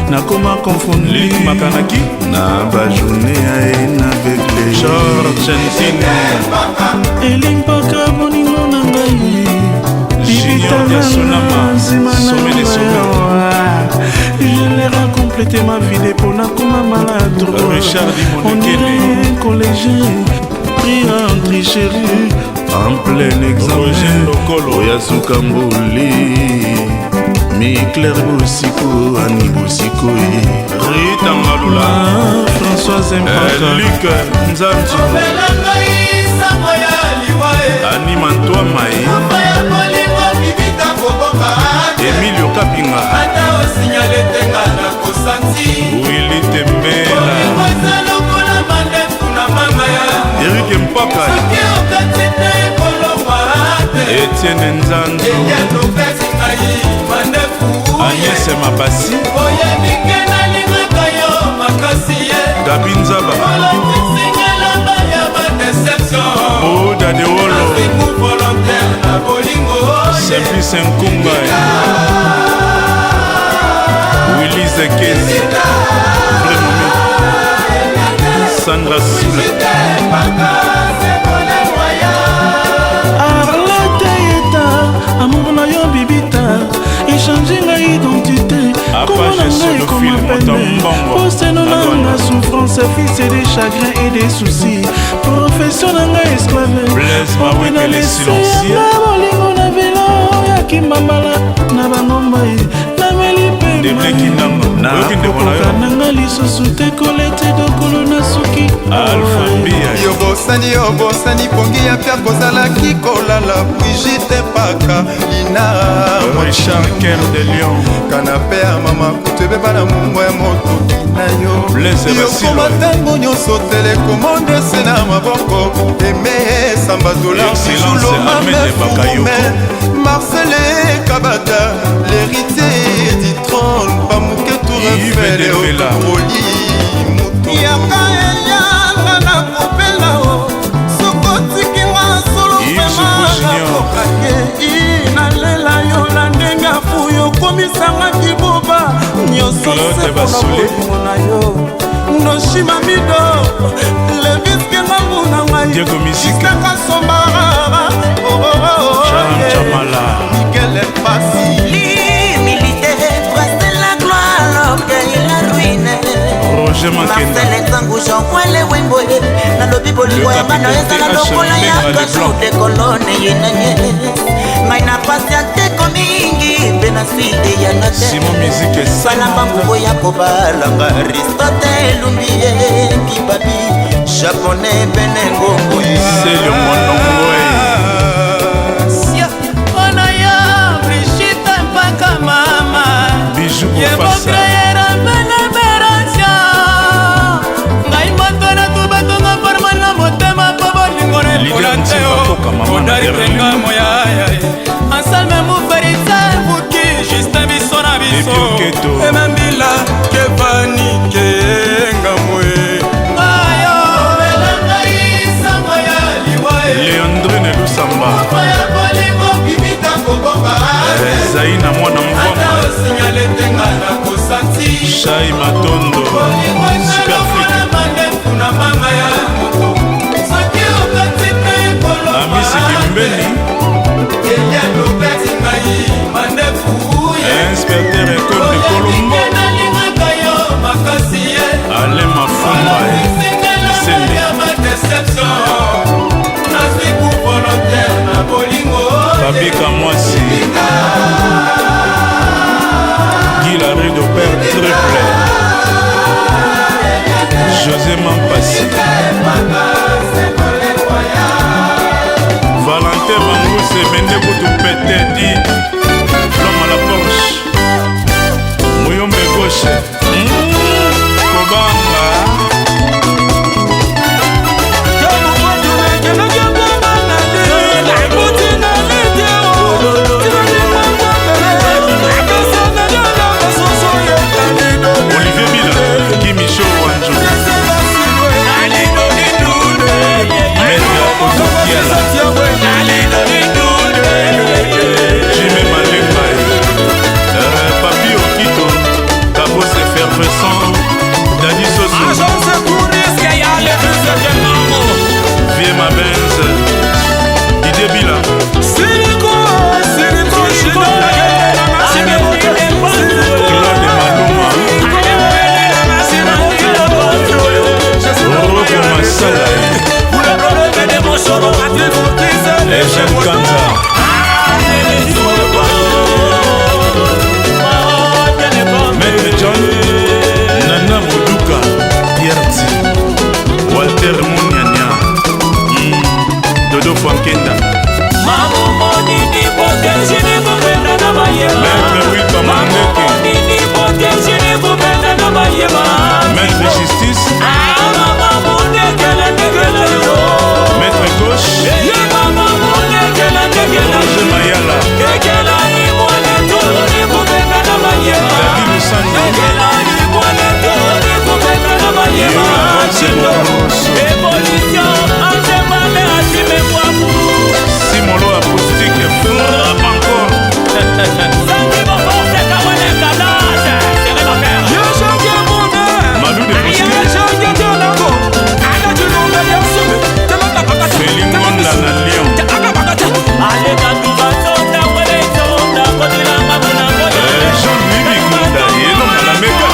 nakoma konfondli Makanaki na bajourne ya ye na begle Argentine elimpaka boningo na ngai Junior Diasonama Sommet des sommets je leur a complété ma vie pour na koma maladroit Richard on dirait collégien pris en tricherie en plein examen oyazuka mboli Claire Bosiko Annie Bosiko Rita Malula Françoise Mpaka Luc Nzamtu Annie Mantoa Mai Emilio Kapinga Willy Tembela Eric Mpaka Etienne Nzanzu Agnès Mabasi Gabi Nzaba Oda de Wolo Simplice Nkunga Willy Zekezi Sandra Soule Arlette Yeta amour na yo bibita échange nga identité Apage sur le film posteno nanga souffrance fils et des chagrins et des soucis profession nanga esclave Blaise Maweke les silencieux bolingo na velo yakimambala na bangomba nameli pemanakokoka nanga lisusu te kolete dokolo na suki yobosani pongi ya pia kozalaki kolala Brigitte Paka Lina Richard Ker de Lyon kanape ya mama kutu ebeba na mungo ya motoki na yo yokoma ntango nyonso telekomande se na maboko eme samba dolarjulomamefoume Marcele Kabata l'héritier du trône pamuke tourefele otokroli mutu yaka eyanga na kopela o sokotikinga solo memaaokake inalela yo na ndenge afuyo komisangaki boba nyonso sepona bolingo na yo noshima mido leviskenga mbuna ngai isaka sombara Miguel Pasi l'humilité c'est la gloire l'orgueil la ruine Roger Makenda Marcel Nzangu Jean-Kwele Wemboye nalobi bolingo ya bana ezala lokola ya kashu de kolone yenanye ngai na pasi ya teko mingi mpe na side ya note salamba ngubo ya kobalanga Aristote Lumbiye Kibabi Japonais Bene Ngongo c'est le monongo yebokreera beneberansia ngai motona tubatonga forma na motema po bolingo nekola teo odaripenga moyaya ansalme muferisa buki juste biso na biso emembila kevani kengamwe ayo belangai sango ya liwae Leandrine Lusamba Zaina mwana mvoma Shai Matondo Amisi Kimbeni Inspecteur École de Colombo Alain Mafumba Fabi Kamwasi Guy Larry Maître justice. Maître gauche. Roger Mayala. David Lusanda. Simolo acoustique frappe encore. Malou de Bosquet. Félingonda na Lyon. Jean-Louis Bigunda yelonga na meka.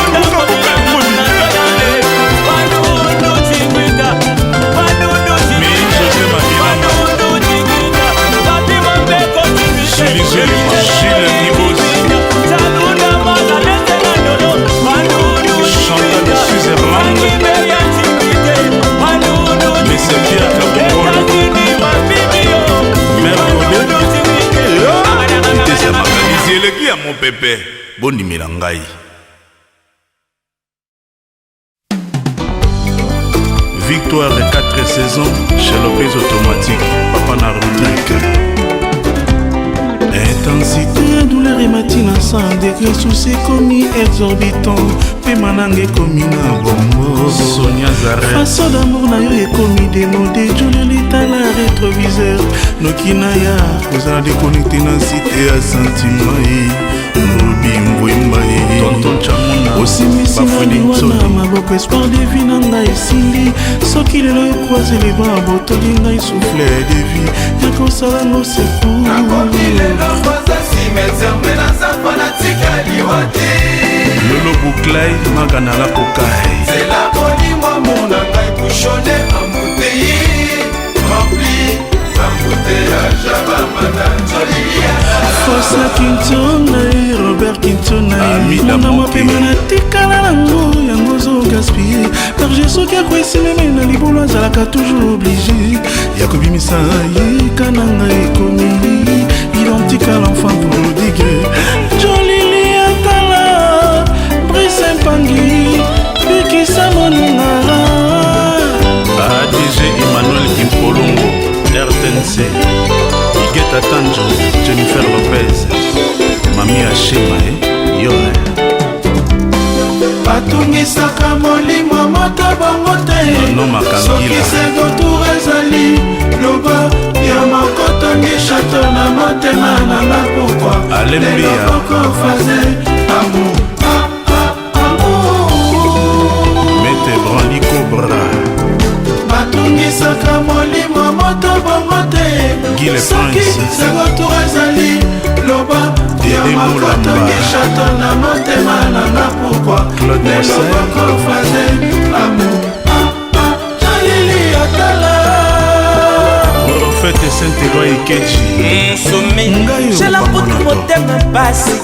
eleki ya mopepe bondimela ngai. Victoire 4 saisons chez Lopez Automatique, papa na rubrique. Intensité ya douleur ematina 100 degré souci komi exorbitant pe mananga ekomi na bombo. Sonia Zare façon d'amour na yo ekomi démodé jolelita na rétroviseur noki na ya kozala déconnecté na cité ya sentiment mobi mbwemba tonton chamona osimisiwana maboko espoir de vie na ngai esili soki lelo ekroise les bras botoli ngai souffle de vie ya kosala ngo secours Lolo Bouklai Maganala Kokai. C'est la bonne maman ngai bouchonné embouteillé rempli embouteillage Bamana Jolilia Fosa Kintona Robert Kintona Mona mapema na tikala nango yango zo gaspiller car Jésus qui a kwesi meme na libolo azalaka toujours obligé ya kobimisa ye kananga ekomi identique à l'enfant prodigue Jolilia Tala Brice Mpangi Bikisa Moningara ADG Emmanuel Kimpolongo RTNC Igeta Tanjo Jennifer Lopez Mami Ashima Yone batungisaka molimo moto bongo te soki sego tour ezali loba ya mokotongi chateau na motema nanga pourkui lelokoko faze amour Mete Branly Cobra batungisaka molimo moto bongo te soki sego tour ezali loba ya mokotongi chateau na motema nanga pourkui lelokoko faze amour jalili atala Prophète Saint-Éloi Ekeji j'ai la peau de motema basi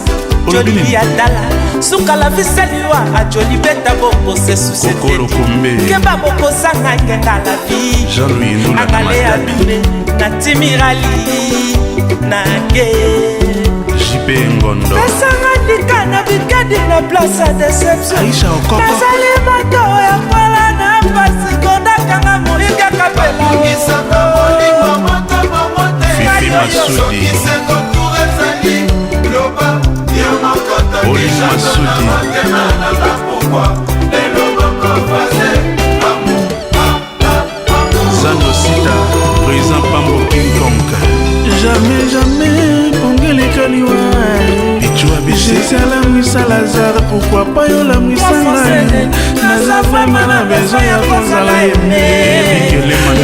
Joli Adala suka la viseliwa a Joli beta boko se Kokolo Kombe Keba boko sanga ngenda la vie Jean-Louis Ndoula Angale Abime na Timirali na Ge JP Ngondo Nasanga dika na bikadi na place à déception Aïcha Okoko Nazali mato ya kwala na pasi Kodakanga moinga kapela Isaka molimo moto bongo te Fifi Masudi soki sego tour ezali loba ya mokotongi Oli chateau na Masudi motema nanga pourkui lelokoko faze amour Zando Sita Président Pambo King Kong jamais pongele kaliwa Jésus la mwisa Lazare pourquoi pas yo la mwisa ngai naza vraiment na besoin ya kozala aimé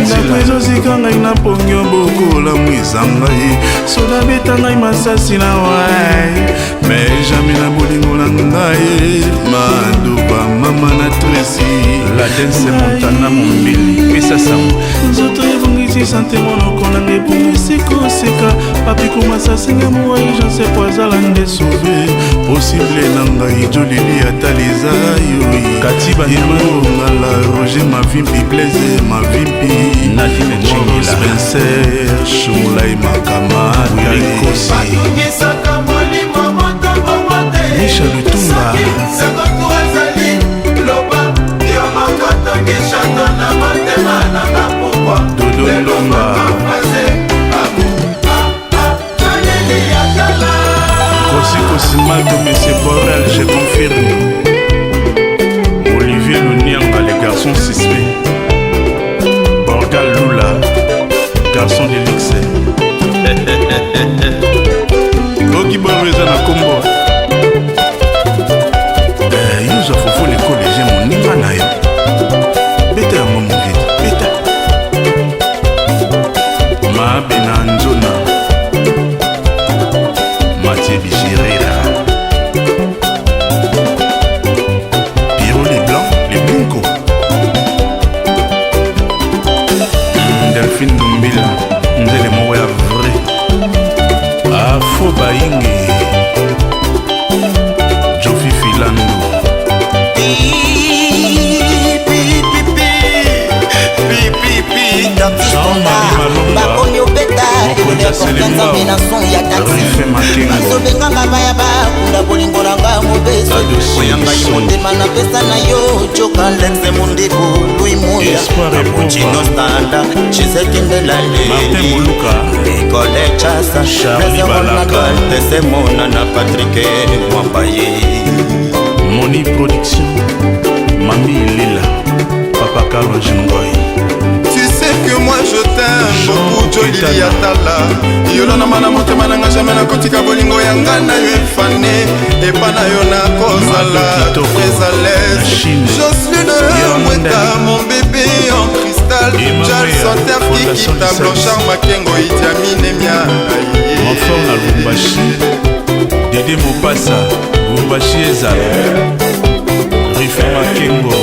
ndako ezosika ngai na pongio bokola mwisa ngai soda beta ngai masasi na wai mais jamais na bolingo na ngai maduba mama na Tracy La Dense Montana Mombili Pesa Sam nzoto ebongisi sante monoko nanga ebongisi koseka papi komasasinga mowai janse po azala nde sauve posible na ngai jolili ataliza yoi Katiba ngala Roger Mavimpi Blaise Mavimpi Nadine Chingila Spencer Shumulai Makama Kosi batungisaka molimo moto bongo te Michel Lutumba sego tour ezali garçon suspect. Borgal Lula, garçon de luxe. Oki Boreza na Kombo. Yuza fofo l'école et j'aime mon ninga na yo. Beta yango mon vide, beta. Ma bena nzona. Mathieu Bichirera. Pierrot les blancs, les bunko. Delphine Dumbila, Ndele Moya vrai. Afo Baingue. Jofi Filando. Jean-Marie Malonga. Mokonja Selemba. Rife Makengo. nasobenganga baya bakunda bolingo nanga mobeso oyanga imotema na pesa na yo joka lexe mondeko lui moya cappuccino standa chisekindelale Martin Moluka. Nicole Chassa Charlie Balaka. Tesemona na Patrick Mwambaye Moni Production. Mami Lila. Papa Carlo Jingoy. Tu sais que moi je t'aime beaucoup Joli Atala Yolona mana motema nanga jamais na kotika bolingo yanga na yo efane epa na yo na kozala très à l'aise Jocelyne Mweta mon bébé en cristal Jal Santer Kikita Blanchard Makengo Idiamine Miana Enfant na Lumbashi. Dédé Mopassa. Lumbashi Ezala. Rife Makengo.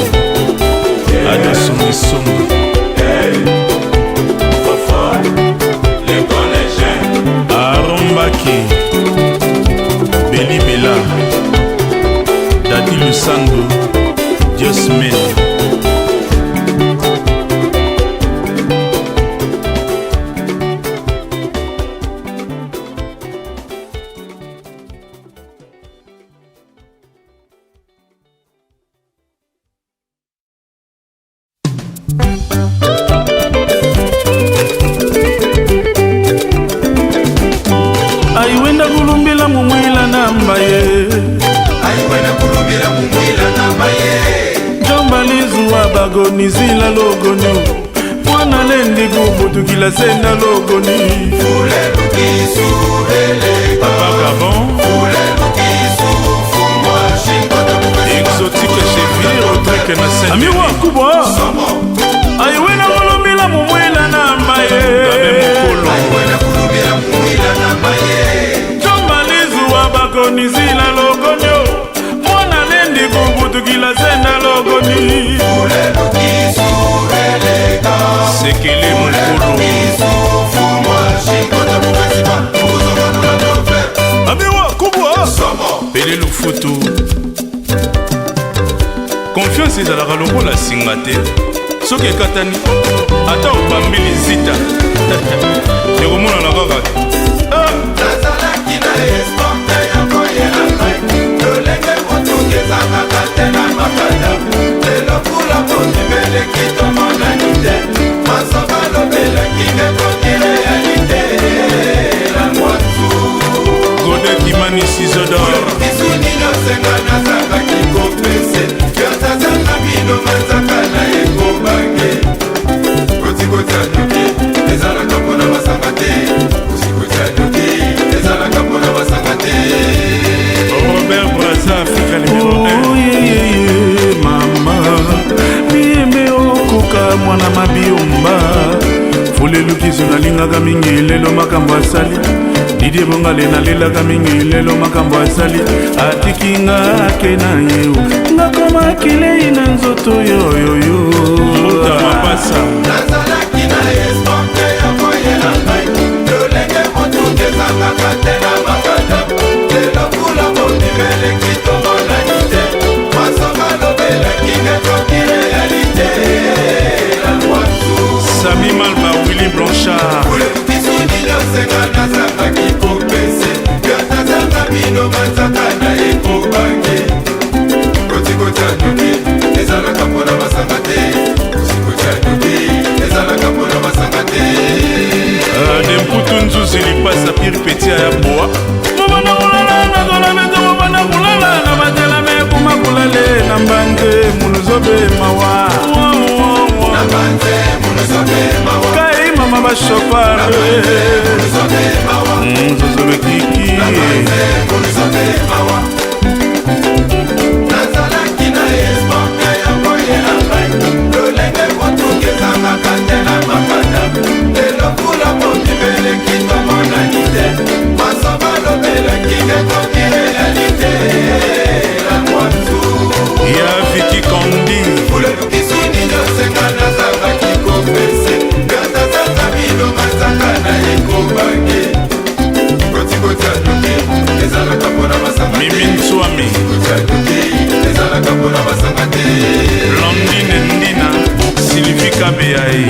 Ada Songi Songi. Arombaki. Beli Bela. Dadi Lusando. Diosmen. aiwenda kulumbila mumwila namba ye jombalizuwa bagonizila logoni mwana lendi kubutukila senda logoni Papa Gabon. Exotique cheville. Retrek na scène. ami wa kubwa aiwenda kulumbila mumwila namba ye jombalizuwa bagonizila logoni mwana lendi kubutukila senda logoni Sekele Mokolo. ami wa kubwa Pele Lufutu. Confiance ezalaka lokola singa te. Soki ekatani ata opambeli zita ekomonana kaka te. nazalaki na escorte ya koyela ngai lolenge motungezakaka te na makanda lelo kula pondimeleki tomonani te masoba lobelaki nekoki realite la mwatu Gode Kimani Sizodor. isuni nosenga nazakaki kopese yotazanga bino manzaka na ekobange kotikoti adoki ezalaka mpona masanga te kotikoti adoki ezalaka mpona masanga te Robert Braza, Africa numéro 1. mama miyembe okoka mwana mabiomba fulelukiso nalingaka mingi lelo makambo asali didie bongale nalelaka mingi lelo makambo asali atikinga ake na yeo ngakoma kilei na nzoto yoyoyo Mapasa. nazalaki na escorte ya koyela ngai lolenge motungezakaka te na makanda lelo kula bondimeleki tomonani te masoba lobelaki nekoki realite la mwatu Sami Malba, Willy Blanchard. isuni nosenga nazakaki kopese yotazanga bino manzaka na ekobange kotikoti adoki ezalaka mpona masanga te kotikoti adoki ezalaka mpona masanga te Demputu Nzuzi Lipasa, Pire Petit à Bois. mobana kulala nazola bete mobana kulala na batela me kuma kulale na mbande munuzobe mawa chopar Zozobe kiki nazalaki na espoka ya koyela ngai lolenge kotukezangaka te na makanda lelo kula mondibeleki tomonani te masoba lobelaki ekoki realite la mwanzu ya Viki Kondi fulelukisuni nyosenga nazalaki kopese gatazaka bino mazaka na ekobake kotikoti aluki ezalaka mpona masanga Mimi Nswami ezalaka mpona masanga te Londine Ndina Sylvie Kabeae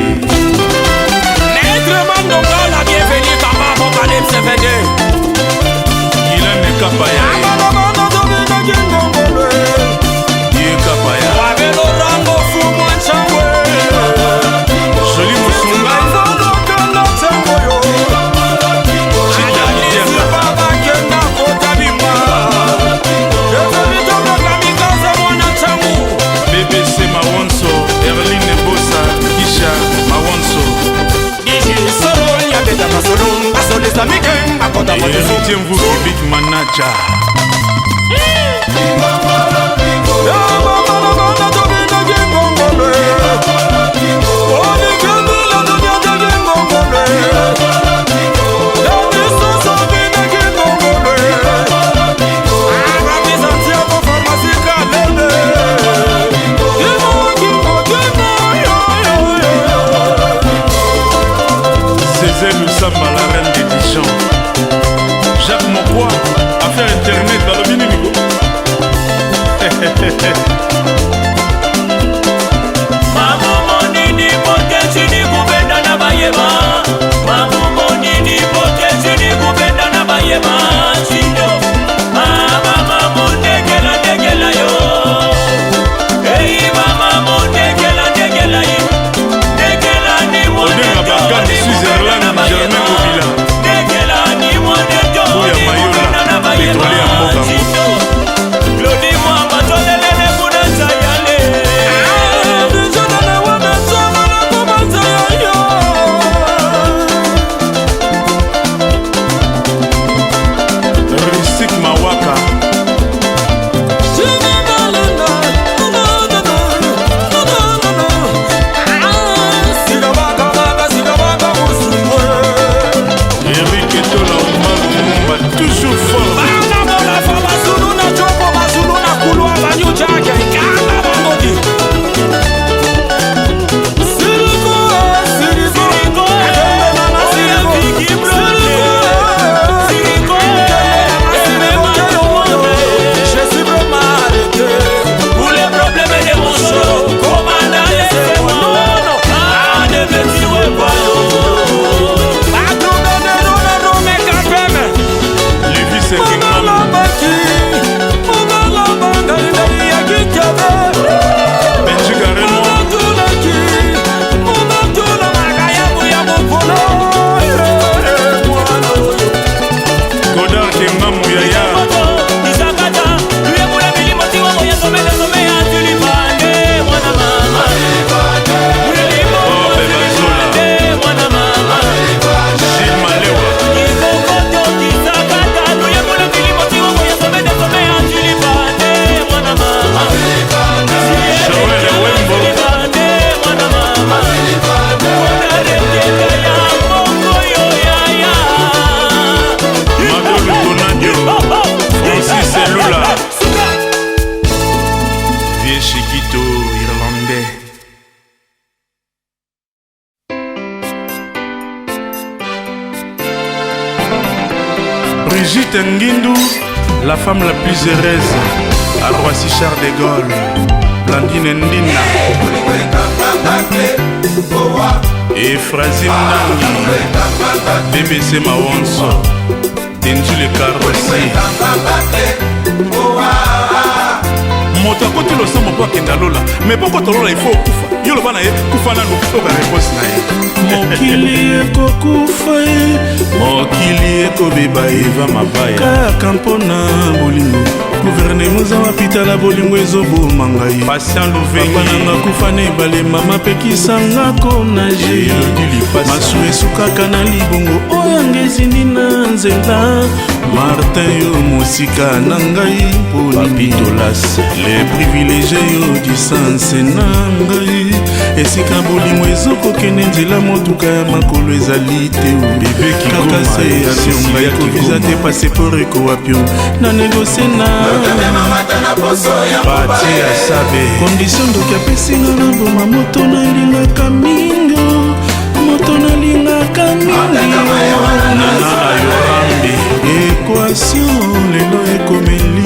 Maître Mandonga la bienvenue Kama Bokalem CVD Guylaine Kapaya Guy Kapaya Wabelo Rango Fumo Nchangwe Joli Musunga Chita Lidiaka Baba Kenda Kotabima BBC Mawonso Erline Bossa Kisha Mawonso Héritier Mvuki Big Manager Lusamba, la reine des Dijon. Jacques Mokwa, affaire internet dans le mini-migo. Mamu monini pote chini kupenda na bayema. Mamu monini pote chini kupenda na bayema. Chindo, mama mamu ndegela yo. Hey mama mamu ndegela yo. Ndegela ni mwone jo. Switzerland, Germain Mobila. Ndegela ni mwone jo. Bouya Mayola, pétrolier Mboka. Glodi mwamba tolelele kuna zayale. Risik Mawaka. Eric Etola Omar Mumba, toujours fort. Brigitte Nguindou, la femme la plus heureuse à Roissy Charles de Gaulle, Blandine Ndina et Frazine Nangi, BBC Mawonso, Dendu le carrossier. Moto akoti losambo po akenda lola, mais poko tolola il faut okufa. Yo oloba na ye kufa nanu oka réponse na ye mokili ekokufa ye mokili ekobeba eva mabaya kaka mpona bolingo guvernema oza wapitala bolingo ezoboma ngai patient luvengi papa nanga kufa na ebale mama pekisanga konage masu esukaka na libongo oyo angezindi na nzela martin yo mosika na ngai papitolas le privilégie yo disanse na ngai esika bolingo ezokokende nzela motuka ya makolo ezali te kaka se avion ngai koviza te passeport ekowapio na negosie na pati ya sabe kondisio ndoki apesinga na boma moto nalingaka mingi moto nalingaka mingi nana ayorambi equation lelo ekomeli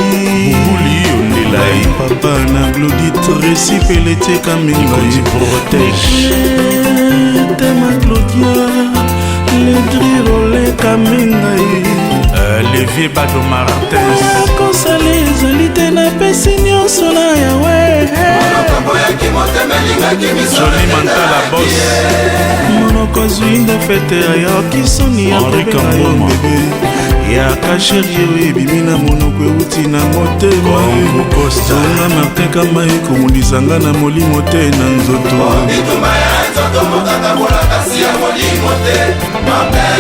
bubuli ondelai papa na glodite resipele tieka mingi protège tema Claudia ledriroleka mingai levier bado martins akosala ezali te napesi nyonso na yawe joli mantala bos monoko zwi nde fete ayoki soni ya kobenga bebe yaka sherie oyo ebimi na monoko euti na motema zonga martin kama ekomundisanga na molimo te na nzoto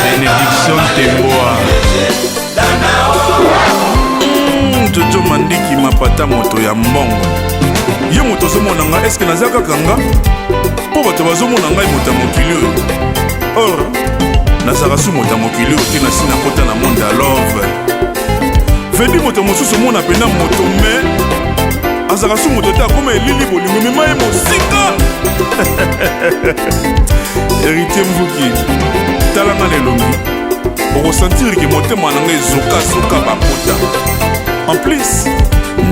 bénédiction temboa jojo mandiki mapata moto ya mbongo ye moto ozomona nga eske naza kaka nga mpo bato bazomona ngai moto ya mokili oyo or nazaka su moto ya mokili oyo te nasi nakota na monde ya love vedi moto mosusu omona pena moto me azaka su moto te akoma elili bolingo mema ye mosika héritier mvuki talanga lelongi okosantiri ke motema na ngai ezokazoka bapota en plus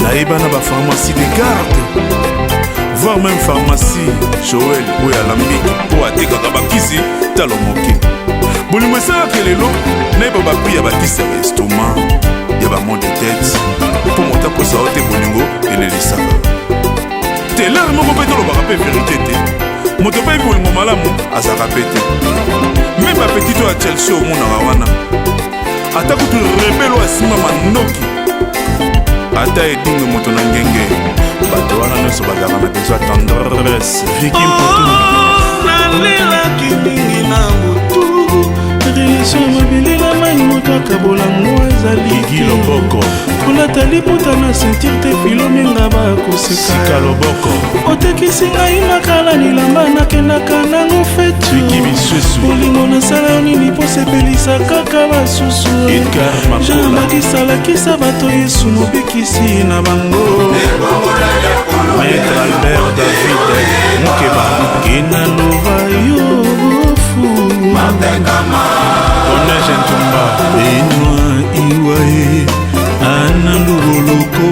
nayeba na bapharmacie de garde voire même pharmacie joel oyo alambiki mpo atekaka bakisi talo moke bolingo esalaka lelo nayeba bapi ya bakisi ya baestoma ya bamo de tete mpo moto akosa o te bolingo elelisaka telere moko mpe tolobaka mpe verité te moto mpe bolingo malamu azalaka mpe te me bapetito ya chelsea omonaka wana ata kutu rebelo asima mandoki ata edinge moto na ngenge bato wana nyonso bazalaka na besoin tendresse viki mpoto nalelaki mingi na butu relation mobile na mai moto akabolango ezali loboko kolata liputa na sentir te filominga bakoseka loboko otekisi ngai makala nilamba nakendaka nango fetu bolingo nasala yo nini mpo sepelisa kaka basusu jamakisalakisa bato yesu mobikisi na bango maître albert david mokeba kinalova yo fu onege ntumba enwa iwae ana luboloko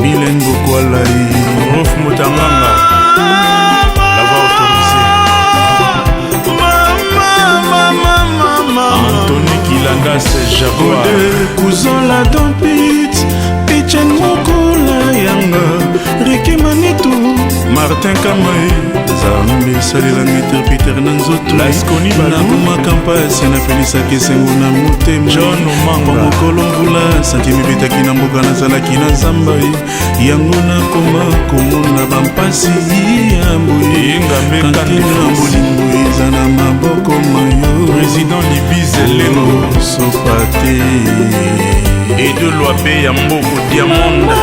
bilengo kwalai rof mutanganga la voix autorisée Anthony Kilangas Jaguar cousin la dompit Pichen Mokola Yanga Ricky Manitou Martin Kamai Zambe salelanga interpréter na nzoto nakomaka mpasi napelisaki esengo na motema John Omanga mokolo mvula santi mibetaki na mboka nazalaki na zamba yango nakoma komona bampasi ya mboyekantina bolingo eza na maboko mayo président libize lengo sopa te edo loabe ya mboko diamonde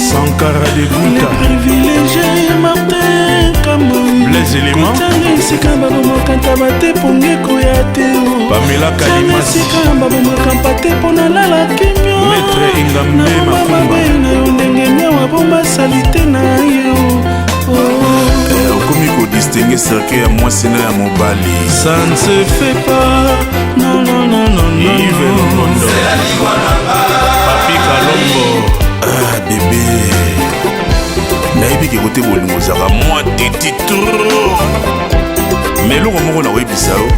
Sankara de Guta privilégié Martin Kamai Blaise Élément esika babomaka bate pongeko ya te Pamela Kalimasi esika babomaka te mpona lalaki mio Maître Ingambe Makumba na yo ndenge nyawa bomba salite na yo okomi kodistingue cercle ya mwasi na ya mobali ça ne se fait pas non non non non Yves Mondo Papi Kalombo bebe nayebiki kote bolingo ozaka mwa teti tro me eloko moko na koyebisa yo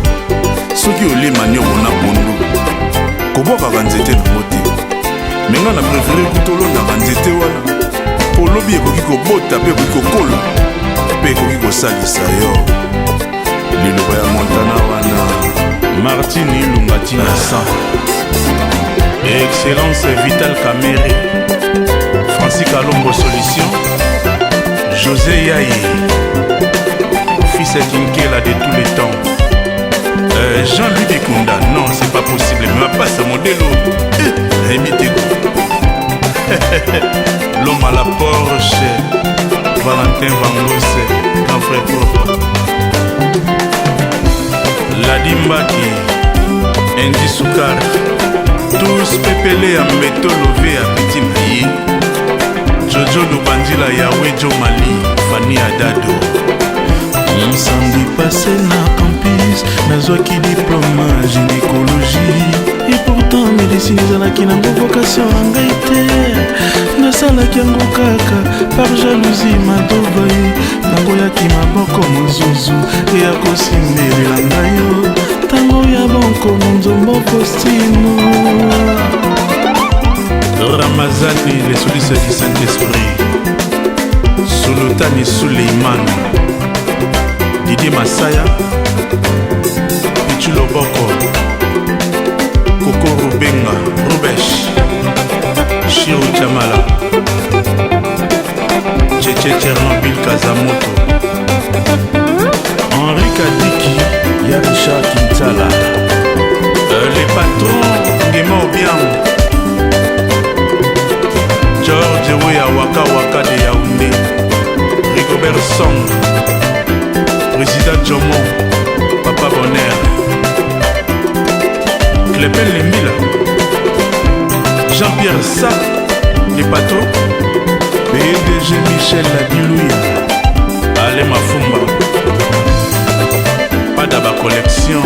soki olema nyongo na pondu kobwakaka nzete nango te me nga na prefere kuta olondaka nzete wana olobi lobi ekoki kobota mpe ekoki kokola mpe ekoki kosalisa yo liloba ya montana wana Martine Ilunga Tina San Excellence Vital Kamere Francis Kalombo Solution José Yaye Fils Kinkela de tous les temps Jean-Louis Bikunda non c'est pas possible mais ma passe modèle l'homme à la Porsche Valentin Vangose grand frère propre Ladimbaki Andy Soukar tous pépélés à métaux lové à petit maï Jojo Lubandila Yahweh Jo Mali Fanny Adado samedi passé na campus nazwaki diplôme gynécologie et pourtant médecine ezalaki nango vocation na ngai te nasalaki yango kaka par jalousie madobai nakoyaki maboko mozuzu eya kosimbelela ngai yo ntango ya bonkomo nzombo postino Ramazani les solistes du Saint-Esprit Sultani Suleiman Didier Masaya Pichu Loboko Koko Rubenga Rubesh Shiro Chamala Cheche Tchernobyl Kazamoto Henri Kadiki Yarisha Kintala les patrons Ngema Obiang George Weah Waka Waka de Yaoundé Rigobert Song Président Jomo Papa Bonheur Clépel Lemila Jean-Pierre Sa Les patrons PDG Michel Ladilouya Ale Mafumba Padaba Collection